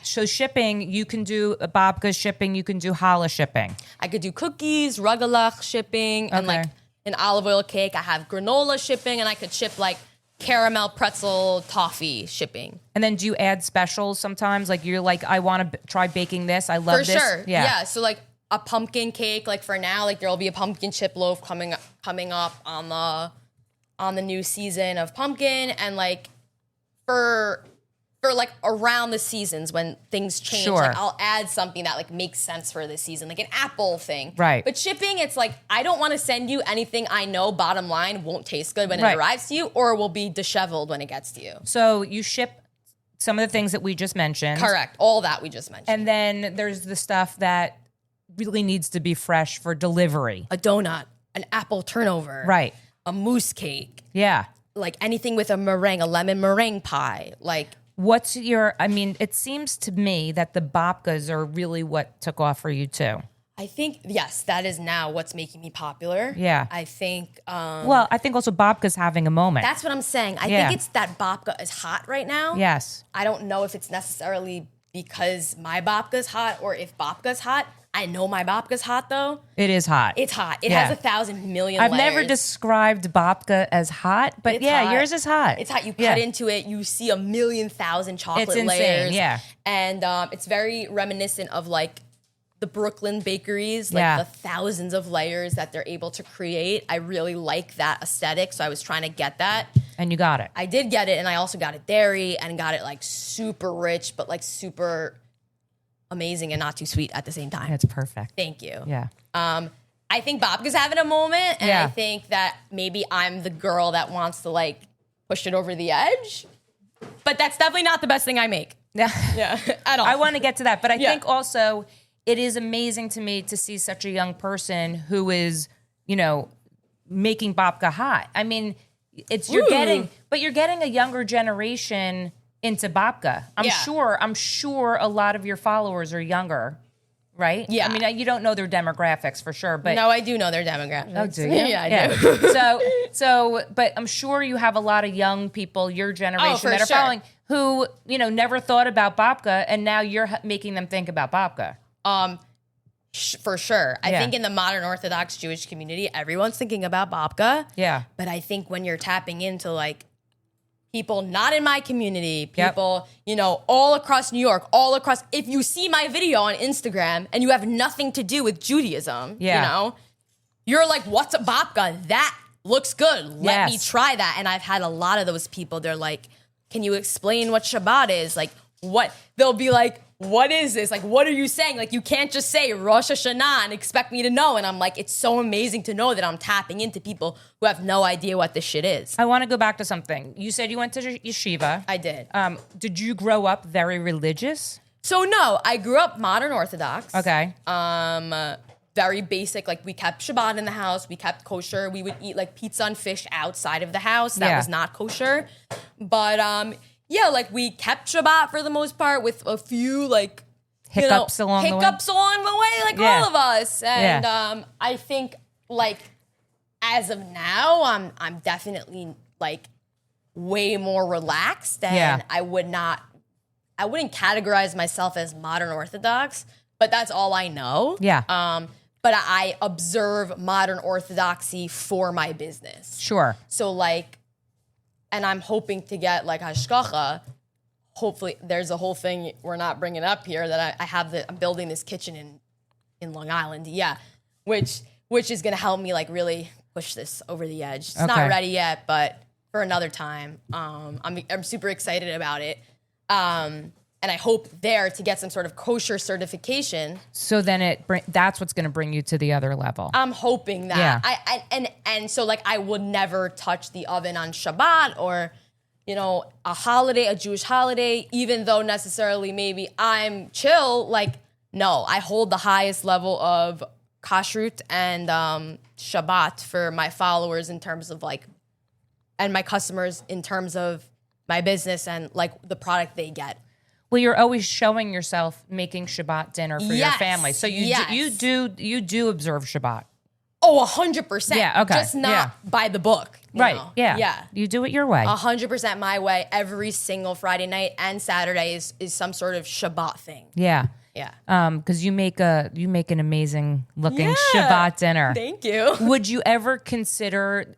[SPEAKER 1] so shipping, you can do babka shipping, you can do challah shipping.
[SPEAKER 4] I could do cookies, rugelach shipping, and like an olive oil cake. I have granola shipping, and I could ship like caramel pretzel toffee shipping.
[SPEAKER 1] And then do you add specials sometimes? Like you're like, I want to try baking this. I love this.
[SPEAKER 4] For sure. Yeah. So like a pumpkin cake, like for now, like there'll be a pumpkin chip loaf coming up on the new season of pumpkin, and like for like around the seasons when things change, like I'll add something that like makes sense for this season, like an apple thing.
[SPEAKER 1] Right.
[SPEAKER 4] But shipping, it's like I don't want to send you anything I know bottom line won't taste good when it arrives to you or will be disheveled when it gets to you.
[SPEAKER 1] So you ship some of the things that we just mentioned.
[SPEAKER 4] Correct. All that we just mentioned.
[SPEAKER 1] And then there's the stuff that really needs to be fresh for delivery.
[SPEAKER 4] A donut, an apple turnover.
[SPEAKER 1] Right.
[SPEAKER 4] A mousse cake.
[SPEAKER 1] Yeah.
[SPEAKER 4] Like anything with a meringue, a lemon meringue pie. Like
[SPEAKER 1] what's it seems to me that the babkas are really what took off for you too.
[SPEAKER 4] I think, yes, that is now what's making me popular.
[SPEAKER 1] Yeah.
[SPEAKER 4] I think.
[SPEAKER 1] Well, I think also babka's having a moment.
[SPEAKER 4] That's what I'm saying. I think it's that babka is hot right now.
[SPEAKER 1] Yes.
[SPEAKER 4] I don't know if it's necessarily because my babka's hot or if babka's hot. I know my babka's hot though.
[SPEAKER 1] It is hot.
[SPEAKER 4] It's hot. It has 1,000 million
[SPEAKER 1] I've
[SPEAKER 4] layers.
[SPEAKER 1] never described babka as hot, but
[SPEAKER 4] it's hot.
[SPEAKER 1] Yours is hot.
[SPEAKER 4] It's hot. You cut into it, you see 1,000,000 chocolate
[SPEAKER 1] it's insane,
[SPEAKER 4] layers.
[SPEAKER 1] yeah.
[SPEAKER 4] And it's very reminiscent of like the Brooklyn bakeries, like the thousands of layers that they're able to create. I really like that aesthetic, so I was trying to get that.
[SPEAKER 1] And you got it.
[SPEAKER 4] I did get it, and I also got it dairy and got it like super rich, but like super amazing and not too sweet at the same time.
[SPEAKER 1] It's perfect.
[SPEAKER 4] Thank you.
[SPEAKER 1] Yeah.
[SPEAKER 4] I think Babka's having a moment, and I think that maybe I'm the girl that wants to like push it over the edge. But that's definitely not the best thing I make.
[SPEAKER 1] Yeah.
[SPEAKER 4] Yeah, at all.
[SPEAKER 1] I want to get to that, but I think also it is amazing to me to see such a young person who is, you know, making babka hot. I mean, you're getting a younger generation into babka. I'm sure a lot of your followers are younger, right?
[SPEAKER 4] Yeah.
[SPEAKER 1] I mean, you don't know their demographics for sure, but
[SPEAKER 4] no, I do know their demographics.
[SPEAKER 1] Oh, do you?
[SPEAKER 4] Yeah, I do.
[SPEAKER 1] So, but I'm sure you have a lot of young people, your generation, that are following, who, you know, never thought about babka, and now you're making them think about babka.
[SPEAKER 4] For sure. I think in the modern Orthodox Jewish community, everyone's thinking about babka.
[SPEAKER 1] Yeah.
[SPEAKER 4] But I think when you're tapping into like people not in my community, people, you know, all across New York, if you see my video on Instagram and you have nothing to do with Judaism, you know, you're like, what's a babka? That looks good. Let me try that. And I've had a lot of those people. They're like, can you explain what Shabbat is? Like, what? They'll be like, what is this? Like, what are you saying? Like, you can't just say Rosh Hashanah and expect me to know. And I'm like, it's so amazing to know that I'm tapping into people who have no idea what this shit is.
[SPEAKER 1] I want to go back to something. You said you went to yeshiva.
[SPEAKER 4] I did.
[SPEAKER 1] Did you grow up very religious?
[SPEAKER 4] So no, I grew up modern Orthodox.
[SPEAKER 1] Okay.
[SPEAKER 4] Very basic. Like, we kept Shabbat in the house. We kept kosher. We would eat like pizza and fish outside of the house. That was not kosher. But yeah, like we kept Shabbat for the most part with a few like
[SPEAKER 1] hiccups along the way,
[SPEAKER 4] like all of us. And I think like as of now, I'm definitely like way more relaxed, and I wouldn't categorize myself as modern Orthodox, but that's all I know.
[SPEAKER 1] Yeah.
[SPEAKER 4] But I observe modern Orthodoxy for my business.
[SPEAKER 1] Sure.
[SPEAKER 4] So like, and I'm hoping to get like hashgacha. Hopefully, there's a whole thing we're not bringing up here that I'm building this kitchen in Long Island. Yeah, which is gonna help me like really push this over the edge. It's not ready yet, but for another time. I'm super excited about it. And I hope there to get some sort of kosher certification.
[SPEAKER 1] So then that's what's going to bring you to the other level.
[SPEAKER 4] I'm hoping that. Yeah. And so like I would never touch the oven on Shabbat or, you know, a Jewish holiday, even though necessarily maybe I'm chill. Like, no, I hold the highest level of kashrut and Shabbat for my followers in terms of like, and my customers in terms of my business and like the product they get.
[SPEAKER 1] Well, you're always showing yourself making Shabbat dinner for your family. So you do observe Shabbat.
[SPEAKER 4] Oh, 100%.
[SPEAKER 1] Yeah, okay.
[SPEAKER 4] Just not by the book.
[SPEAKER 1] Right,
[SPEAKER 4] know?
[SPEAKER 1] yeah.
[SPEAKER 4] Yeah.
[SPEAKER 1] You do it your way.
[SPEAKER 4] 100% my way. Every single Friday night and Saturday is some sort of Shabbat thing.
[SPEAKER 1] Yeah.
[SPEAKER 4] Yeah.
[SPEAKER 1] Because you make an amazing looking Shabbat dinner.
[SPEAKER 4] Thank you.
[SPEAKER 1] Would you ever consider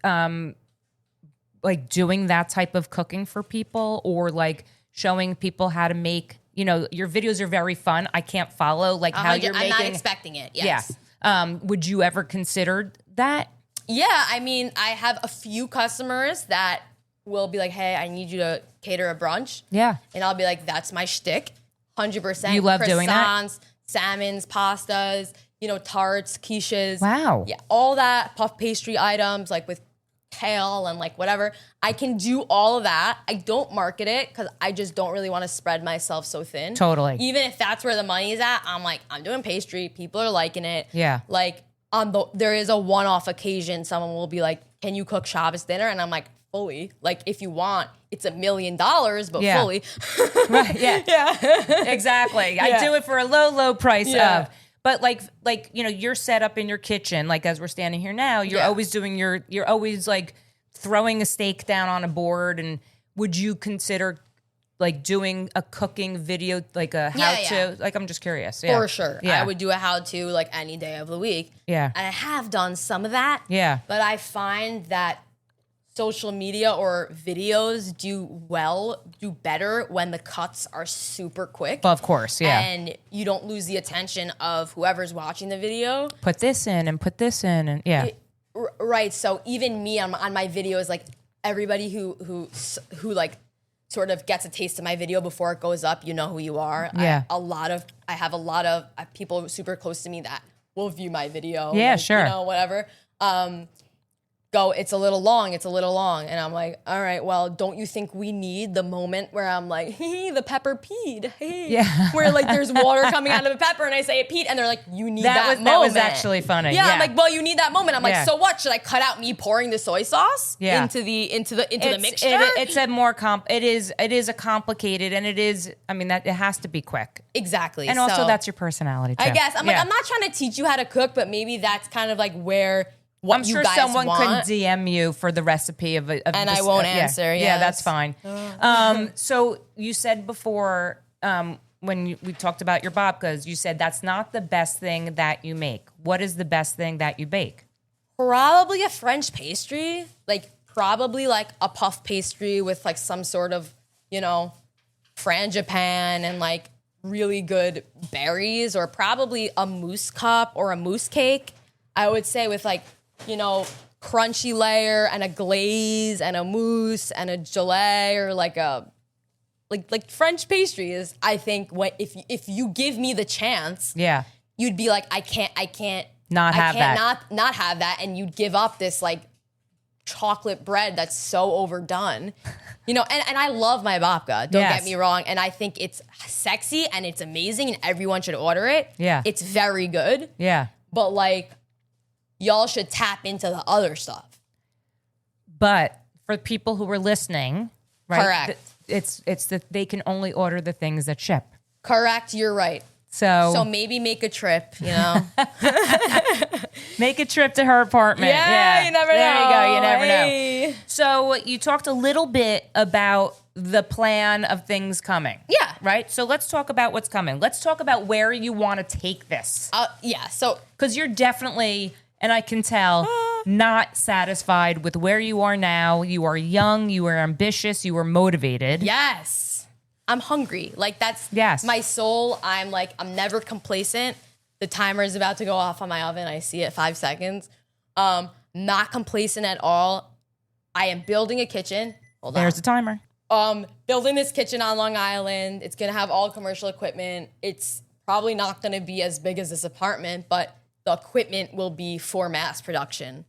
[SPEAKER 1] like doing that type of cooking for people, or like showing people how to make, you know, your videos are very fun. I can't follow like how you're making.
[SPEAKER 4] I'm not expecting it. Yes.
[SPEAKER 1] Yeah. Would you ever consider that?
[SPEAKER 4] Yeah. I mean, I have a few customers that will be like, hey, I need you to cater a brunch.
[SPEAKER 1] Yeah.
[SPEAKER 4] And I'll be like, that's my shtick. 100%.
[SPEAKER 1] You love doing that?
[SPEAKER 4] Croissants, salmons, pastas, you know, tarts, quiches.
[SPEAKER 1] Wow.
[SPEAKER 4] Yeah. All that puff pastry items like with kale and like whatever. I can do all of that. I don't market it because I just don't really want to spread myself so thin.
[SPEAKER 1] Totally.
[SPEAKER 4] Even if that's where the money is at, I'm like, I'm doing pastry. People are liking it.
[SPEAKER 1] Yeah.
[SPEAKER 4] Like there is a one-off occasion, someone will be like, can you cook Shabbos dinner? And I'm like, fully. Like if you want, it's $1 million, but fully.
[SPEAKER 1] Right. Yeah.
[SPEAKER 4] Yeah.
[SPEAKER 1] Exactly. I do it for a low price of. But like you know, you're set up in your kitchen, like as we're standing here now, you're always you're always like throwing a steak down on a board. And would you consider like doing a cooking video, like a how-to? Yeah. Like, I'm just curious. Yeah.
[SPEAKER 4] For sure. Yeah. I would do a how-to like any day of the week.
[SPEAKER 1] Yeah.
[SPEAKER 4] And I have done some of that.
[SPEAKER 1] Yeah.
[SPEAKER 4] But I find that social media or videos do better when the cuts are super quick.
[SPEAKER 1] Well, of course, yeah.
[SPEAKER 4] And you don't lose the attention of whoever's watching the video.
[SPEAKER 1] Put this in and put this in, and yeah.
[SPEAKER 4] Right. So even me on my videos, like everybody who like sort of gets a taste of my video before it goes up, you know who you are.
[SPEAKER 1] Yeah.
[SPEAKER 4] I have a lot of people super close to me that will view my video.
[SPEAKER 1] Yeah,
[SPEAKER 4] like,
[SPEAKER 1] sure.
[SPEAKER 4] You know, whatever. Go, it's a little long. And I'm like, all right, well, don't you think we need the moment where I'm like, the pepper peed.
[SPEAKER 1] Yeah.
[SPEAKER 4] Where like there's water coming out of the pepper and I say it peed. And they're like, you need that moment.
[SPEAKER 1] That was actually funny.
[SPEAKER 4] Yeah, I'm like, well, you need that moment. I'm like,
[SPEAKER 1] Yeah.
[SPEAKER 4] so what? Should I cut out me pouring the soy sauce into the mixture?
[SPEAKER 1] It's a more it is a complicated, and it is, I mean, that it has to be quick.
[SPEAKER 4] Exactly.
[SPEAKER 1] And also that's your personality too.
[SPEAKER 4] I guess. I'm like, I'm not trying to teach you how to cook, but maybe that's kind of like where
[SPEAKER 1] I'm sure someone could DM you for the recipe of
[SPEAKER 4] and I won't answer.
[SPEAKER 1] Yeah, that's fine. So you said before when we talked about your babkas, you said that's not the best thing that you make. What is the best thing that you bake?
[SPEAKER 4] Probably a French pastry, like probably like a puff pastry with like some sort of, frangipane and like really good berries, or probably a mousse cup or a mousse cake. I would say with like, crunchy layer and a glaze and a mousse and a gelée, or like a like French pastry is, I think, what if you give me the chance, you'd be like, I can't not have that, and you'd give up this like chocolate bread that's so overdone. And I love my babka, don't get me wrong, and I think it's sexy and it's amazing and everyone should order it. Yeah. It's very good. Yeah. But like, y'all should tap into the other stuff.
[SPEAKER 1] But for people who are listening, right?
[SPEAKER 4] Correct.
[SPEAKER 1] It's that they can only order the things that ship.
[SPEAKER 4] Correct, you're right. So maybe make a trip,
[SPEAKER 1] Make a trip to her apartment.
[SPEAKER 4] Yeah, you never know.
[SPEAKER 1] There you go, you never know. So you talked a little bit about the plan of things coming.
[SPEAKER 4] Yeah.
[SPEAKER 1] Right? So let's talk about what's coming. Let's talk about where you want to take this.
[SPEAKER 4] So
[SPEAKER 1] because you're definitely, and I can tell, not satisfied with where you are now. You are young, you are ambitious, you are motivated.
[SPEAKER 4] Yes. I'm hungry. Like that's my soul. I'm never complacent. The timer is about to go off on my oven. I see it 5 seconds. Not complacent at all. I am building a kitchen. Hold on.
[SPEAKER 1] There's the timer.
[SPEAKER 4] Building this kitchen on Long Island. It's going to have all commercial equipment. It's probably not going to be as big as this apartment, but the equipment will be for mass production.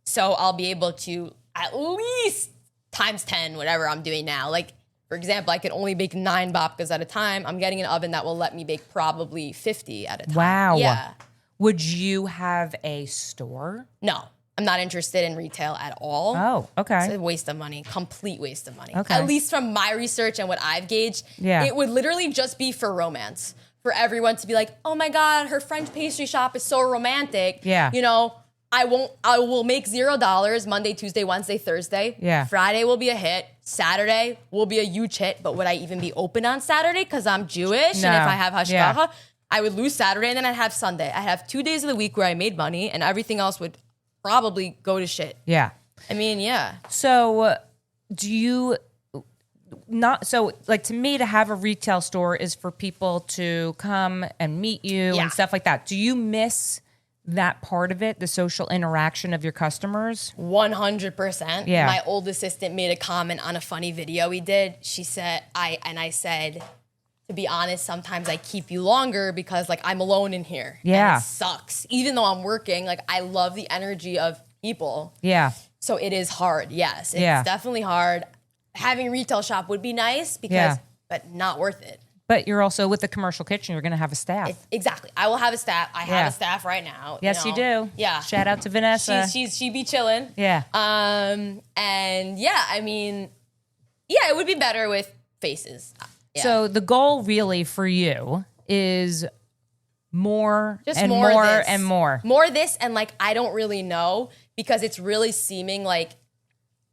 [SPEAKER 4] So I'll be able to at least times 10, whatever I'm doing now. Like, for example, I could only bake 9 babkas at a time. I'm getting an oven that will let me bake probably 50 at a time.
[SPEAKER 1] Wow.
[SPEAKER 4] Yeah.
[SPEAKER 1] Would you have a store?
[SPEAKER 4] No. I'm not interested in retail at all.
[SPEAKER 1] Oh, okay.
[SPEAKER 4] It's a waste of money. Complete waste of money.
[SPEAKER 1] Okay.
[SPEAKER 4] At least from my research and what I've gauged, it would literally just be for romance. For everyone to be like, oh my God, her French pastry shop is so romantic.
[SPEAKER 1] Yeah.
[SPEAKER 4] I will make $0 Monday, Tuesday, Wednesday, Thursday.
[SPEAKER 1] Yeah.
[SPEAKER 4] Friday will be a hit. Saturday will be a huge hit. But would I even be open on Saturday? Because I'm Jewish.
[SPEAKER 1] No.
[SPEAKER 4] And if I have hashgacha, I would lose Saturday and then I'd have Sunday. I have 2 days of the week where I made money and everything else would probably go to shit.
[SPEAKER 1] Yeah.
[SPEAKER 4] I mean, yeah.
[SPEAKER 1] So do you not, so like to me to have a retail store is for people to come and meet you and stuff like that. Do you miss that part of it, the social interaction of your customers?
[SPEAKER 4] 100%.
[SPEAKER 1] Yeah.
[SPEAKER 4] My old assistant made a comment on a funny video we did. She said, I said, to be honest, sometimes I keep you longer because like I'm alone in here.
[SPEAKER 1] Yeah.
[SPEAKER 4] And it sucks. Even though I'm working, like I love the energy of people.
[SPEAKER 1] Yeah.
[SPEAKER 4] So it is hard. Yes. It's definitely hard. Having a retail shop would be nice but not worth it.
[SPEAKER 1] But you're also with the commercial kitchen, you're going to have a staff.
[SPEAKER 4] Exactly. I will have a staff. I have a staff right now.
[SPEAKER 1] Yes, you do.
[SPEAKER 4] Yeah.
[SPEAKER 1] Shout out to Vanessa.
[SPEAKER 4] She be chilling.
[SPEAKER 1] Yeah.
[SPEAKER 4] And yeah, I mean, yeah, it would be better with faces. Yeah.
[SPEAKER 1] So the goal really for you is more
[SPEAKER 4] Just
[SPEAKER 1] and
[SPEAKER 4] more
[SPEAKER 1] more
[SPEAKER 4] this.
[SPEAKER 1] and more.
[SPEAKER 4] More this, and like I don't really know because it's really seeming like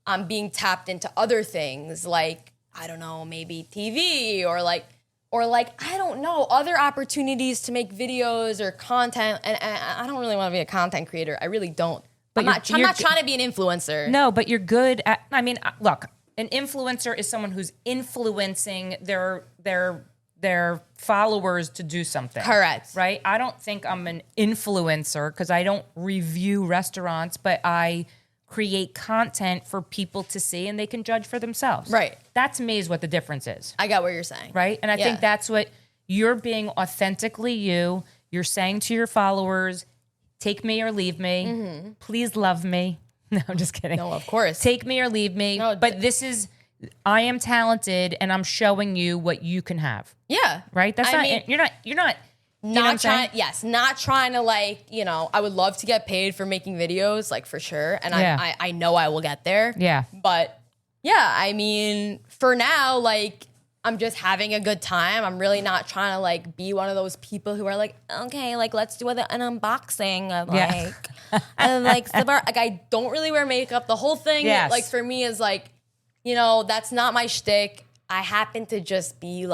[SPEAKER 4] I'm being tapped into other things, like I don't know, maybe TV or like I don't know, other opportunities to make videos or content. And I don't really want to be a content creator. I really don't.
[SPEAKER 1] But
[SPEAKER 4] I'm not trying to be an influencer.
[SPEAKER 1] No, but you're good at, I mean, look, an influencer is someone who's influencing their followers to do something.
[SPEAKER 4] Correct.
[SPEAKER 1] Right? I don't think I'm an influencer because I don't review restaurants, but I create content for people to see and they can judge for themselves.
[SPEAKER 4] Right.
[SPEAKER 1] That to me is what the difference is.
[SPEAKER 4] I got what you're saying.
[SPEAKER 1] Right? And I think that's what you're being authentically you. You're saying to your followers, take me or leave me. Please love me. No, I'm just kidding.
[SPEAKER 4] No, of course.
[SPEAKER 1] Take me or leave me.
[SPEAKER 4] No,
[SPEAKER 1] but this is, I am talented and I'm showing you what you can have.
[SPEAKER 4] Yeah.
[SPEAKER 1] Right? That's you're not, you know what I'm saying?
[SPEAKER 4] Not trying to I would love to get paid for making videos, like for sure. And I know I will get there.
[SPEAKER 1] Yeah.
[SPEAKER 4] But yeah, I mean, for now, I'm just having a good time. I'm really not trying to be one of those people who are okay, let's do an unboxing of and I don't really wear makeup. The whole thing, for me is that's not my shtick. I happen to just be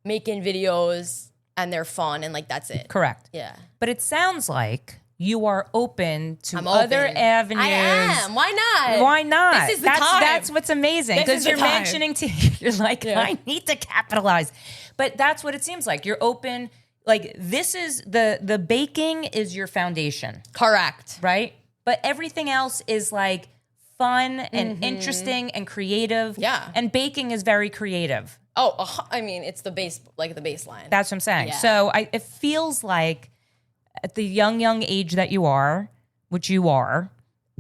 [SPEAKER 4] making videos and they're fun and that's it.
[SPEAKER 1] Correct.
[SPEAKER 4] Yeah.
[SPEAKER 1] But it sounds like you are open to other avenues.
[SPEAKER 4] I am. Why not?
[SPEAKER 1] Why not?
[SPEAKER 4] This is the time.
[SPEAKER 1] That's what's amazing. Because you're mentioning you're I need to capitalize. But that's what it seems like. You're open. This is the baking is your foundation.
[SPEAKER 4] Correct.
[SPEAKER 1] Right? But everything else is fun and interesting and creative.
[SPEAKER 4] Yeah.
[SPEAKER 1] And baking is very creative.
[SPEAKER 4] Oh, I mean, it's the base, the baseline.
[SPEAKER 1] That's what I'm saying.
[SPEAKER 4] Yeah.
[SPEAKER 1] So it feels like at the young age that you are, which you are,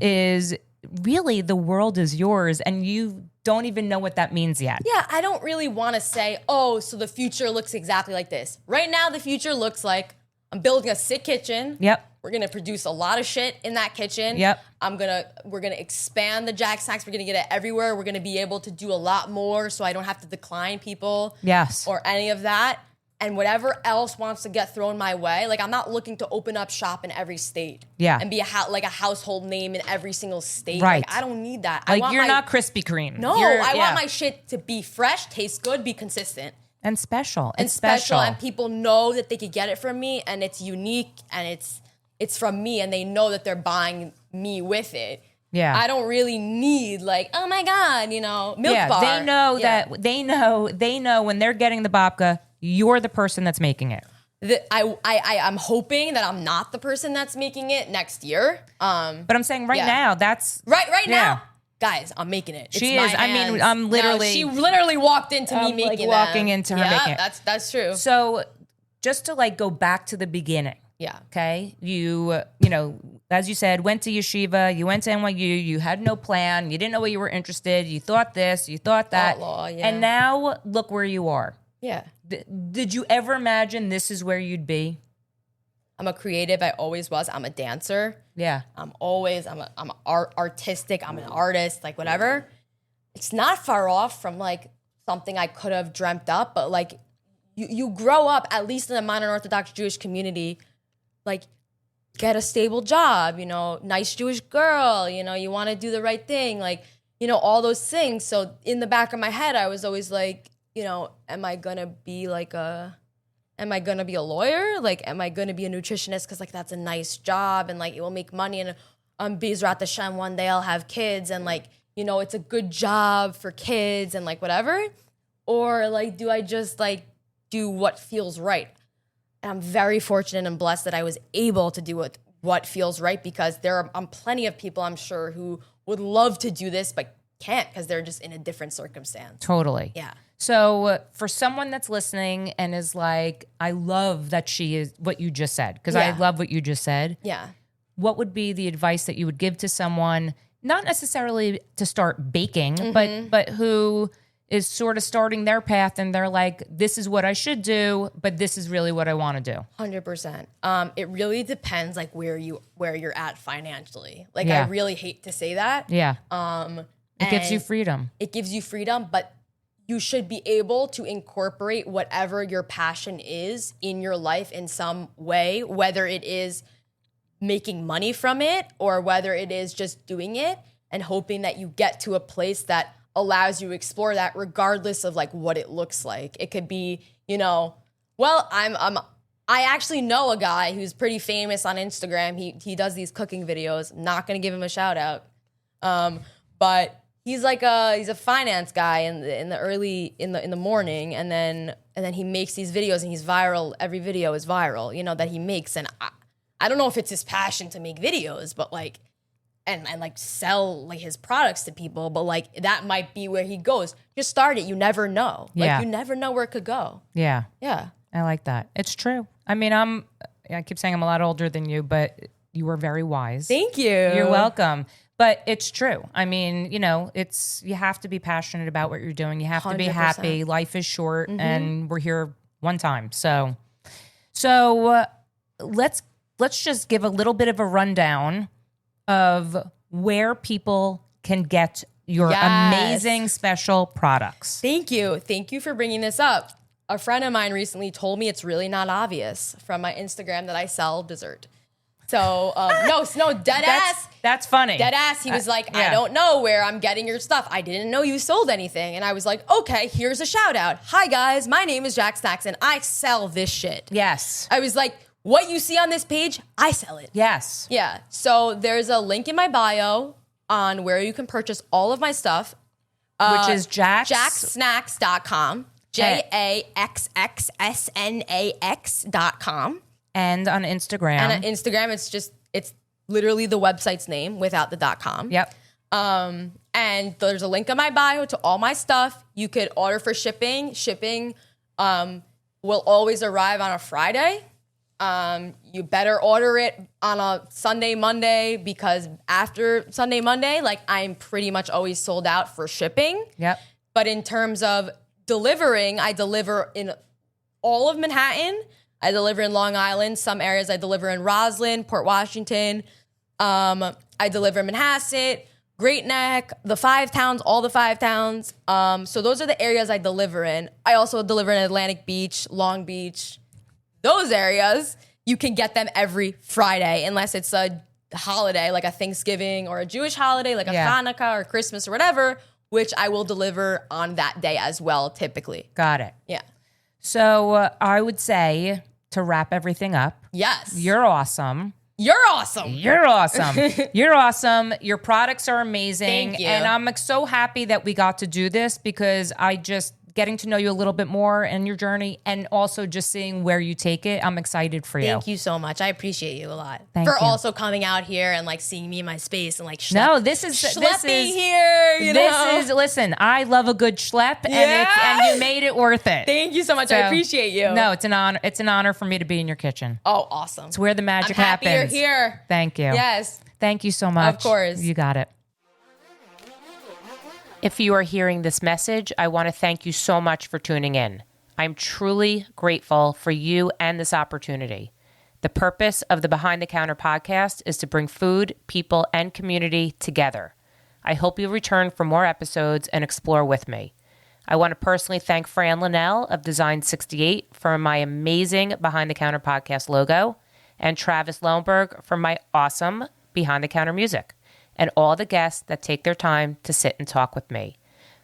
[SPEAKER 1] is really the world is yours and you don't even know what that means yet.
[SPEAKER 4] Yeah, I don't really want to say, so the future looks exactly like this. Right now, the future looks like I'm building a sick kitchen.
[SPEAKER 1] Yep.
[SPEAKER 4] We're gonna produce a lot of shit in that kitchen.
[SPEAKER 1] Yep.
[SPEAKER 4] We're gonna expand the Jaxx Snax. We're gonna get it everywhere. We're gonna be able to do a lot more, so I don't have to decline people.
[SPEAKER 1] Yes.
[SPEAKER 4] Or any of that. And whatever else wants to get thrown my way, I'm not looking to open up shop in every state.
[SPEAKER 1] Yeah.
[SPEAKER 4] And be a household name in every single state.
[SPEAKER 1] Right.
[SPEAKER 4] I don't need that.
[SPEAKER 1] You're not Krispy Kreme.
[SPEAKER 4] No, I want my shit to be fresh, taste good, be consistent.
[SPEAKER 1] And special.
[SPEAKER 4] And special. And people know that they could get it from me and it's unique and it's from me and they know that they're buying me with it.
[SPEAKER 1] Yeah.
[SPEAKER 4] I don't really need oh my God, milk bar.
[SPEAKER 1] They know that they know when they're getting the babka, you're the person that's making it.
[SPEAKER 4] I'm hoping that I'm not the person that's making it next year.
[SPEAKER 1] But I'm saying now, that's
[SPEAKER 4] right now. Guys, I'm making it.
[SPEAKER 1] She is. I mean, I'm literally.
[SPEAKER 4] She literally walked into me making
[SPEAKER 1] walking into her making it.
[SPEAKER 4] That's true.
[SPEAKER 1] So, just to go back to the beginning.
[SPEAKER 4] Yeah.
[SPEAKER 1] Okay. You as you said, went to yeshiva. You went to NYU. You had no plan. You didn't know what you were interested. You thought this. You thought that.
[SPEAKER 4] Law, yeah.
[SPEAKER 1] And now look where you are.
[SPEAKER 4] Yeah.
[SPEAKER 1] Did you ever imagine this is where you'd be?
[SPEAKER 4] I'm a creative. I always was. I'm a dancer.
[SPEAKER 1] Yeah.
[SPEAKER 4] I'm artistic. I'm an artist, whatever. It's not far off from something I could have dreamt up, but you grow up, at least in the modern Orthodox Jewish community, get a stable job, nice Jewish girl, you want to do the right thing, all those things. So in the back of my head, I was always am I gonna be am I gonna be a lawyer? Am I gonna be a nutritionist? Because that's a nice job and it will make money and Bizrat Hashem, one day I'll have kids and it's a good job for kids and whatever. Or do I just do what feels right? And I'm very fortunate and blessed that I was able to do what feels right because there are plenty of people I'm sure who would love to do this but can't because they're just in a different circumstance.
[SPEAKER 1] Totally.
[SPEAKER 4] Yeah.
[SPEAKER 1] So for someone that's listening and is I love that she is what you just said, because I love what you just said.
[SPEAKER 4] Yeah.
[SPEAKER 1] What would be the advice that you would give to someone, not necessarily to start baking, but who is sort of starting their path and they're this is what I should do, but this is really what I want to do?
[SPEAKER 4] 100%. It really depends where you're at financially. I really hate to say that.
[SPEAKER 1] Yeah. It gives you freedom.
[SPEAKER 4] It gives you freedom, but you should be able to incorporate whatever your passion is in your life in some way, whether it is making money from it or whether it is just doing it and hoping that you get to a place that allows you to explore that regardless of what it looks like. It could be, I'm I actually know a guy who's pretty famous on Instagram. He does these cooking videos. Not gonna give him a shout out, but he's a finance guy in the morning, and then he makes these videos and he's viral. Every video is viral, that he makes, and I don't know if it's his passion to make videos, but like, and like sell like his products to people, but like that might be where he goes. Just start it. You never know. Like you never know where it could go.
[SPEAKER 1] Yeah.
[SPEAKER 4] Yeah.
[SPEAKER 1] I like that. It's true. I mean, I keep saying I'm a lot older than you, but you were very wise.
[SPEAKER 4] Thank you.
[SPEAKER 1] You're welcome. But it's true. I mean, you have to be passionate about what you're doing. You have to be
[SPEAKER 4] 100%.
[SPEAKER 1] happy. Life is short, and we're here one time. So let's just give a little bit of a rundown of where people can get your amazing special products.
[SPEAKER 4] Thank you. Thank you for bringing this up. A friend of mine recently told me it's really not obvious from my Instagram that I sell dessert. So, no, dead ass.
[SPEAKER 1] That's funny.
[SPEAKER 4] Dead ass. He was like,
[SPEAKER 1] yeah.
[SPEAKER 4] I don't know where I'm getting your stuff. I didn't know you sold anything. And I was like, okay, here's a shout out. Hi guys, my name is Jaxx Snax and I sell this shit.
[SPEAKER 1] Yes.
[SPEAKER 4] I was like, what you see on this page, I sell it.
[SPEAKER 1] Yes.
[SPEAKER 4] Yeah. So there's a link in my bio on where you can purchase all of my stuff.
[SPEAKER 1] Which is
[SPEAKER 4] JaxxSnax.com. JaxxSnax.com.
[SPEAKER 1] And on Instagram.
[SPEAKER 4] And on Instagram, it's literally the website's name without the .com.
[SPEAKER 1] Yep.
[SPEAKER 4] And there's a link in my bio to all my stuff. You could order for shipping. Shipping will always arrive on a Friday. You better order it on a Sunday, Monday, because after Sunday, Monday, like I'm pretty much always sold out for shipping.
[SPEAKER 1] Yep.
[SPEAKER 4] But in terms of delivering, I deliver in all of Manhattan. I deliver in Long Island. Some areas I deliver in Roslyn, Port Washington. I deliver in Manhasset, Great Neck, the 5 towns, all the 5 towns. So those are the areas I deliver in. I also deliver in Atlantic Beach, Long Beach. Those areas, you can get them every Friday, unless it's a holiday, like a Thanksgiving or a Jewish holiday, like a Hanukkah or Christmas or whatever, which I will deliver on that day as well, typically.
[SPEAKER 1] Got it.
[SPEAKER 4] Yeah.
[SPEAKER 1] So I would say, to wrap everything up,
[SPEAKER 4] Yes.
[SPEAKER 1] you're awesome.
[SPEAKER 4] You're awesome.
[SPEAKER 1] You're awesome. You're awesome. Your products are amazing.
[SPEAKER 4] Thank you.
[SPEAKER 1] And I'm so happy that we got to do this, because getting to know you a little bit more and your journey, and also just seeing where you take it. I'm excited for you.
[SPEAKER 4] Thank you so much. I appreciate you a lot.
[SPEAKER 1] Thank
[SPEAKER 4] for
[SPEAKER 1] you.
[SPEAKER 4] also coming out here and like seeing me in my space and like
[SPEAKER 1] schlepping
[SPEAKER 4] here.
[SPEAKER 1] Listen, I love a good schlep, and you made it worth it.
[SPEAKER 4] Thank you so much. I appreciate you.
[SPEAKER 1] No, it's an honor. It's an honor for me to be in your kitchen.
[SPEAKER 4] Oh, awesome.
[SPEAKER 1] It's where the magic
[SPEAKER 4] I'm happy
[SPEAKER 1] happens.
[SPEAKER 4] you're here.
[SPEAKER 1] Thank you.
[SPEAKER 4] Yes.
[SPEAKER 1] Thank you so much.
[SPEAKER 4] Of course.
[SPEAKER 1] You got it. If you are hearing this message, I want to thank you so much for tuning in. I'm truly grateful for you and this opportunity. The purpose of the Behind the Counter podcast is to bring food, people, and community together. I hope you'll return for more episodes and explore with me. I want to personally thank Fran Linnell of Design 68 for my amazing Behind the Counter podcast logo, and Travis Lohenberg for my awesome Behind the Counter music, and all the guests that take their time to sit and talk with me.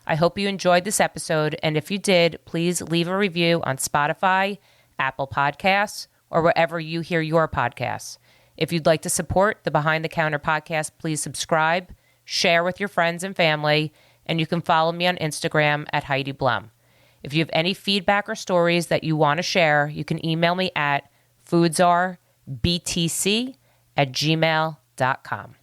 [SPEAKER 1] I hope you enjoyed this episode, and if you did, please leave a review on Spotify, Apple Podcasts, or wherever you hear your podcasts. If you'd like to support the Behind the Counter podcast, please subscribe, share with your friends and family, and you can follow me on Instagram at Heidi Blum. If you have any feedback or stories that you want to share, you can email me at foodsarbtc@gmail.com.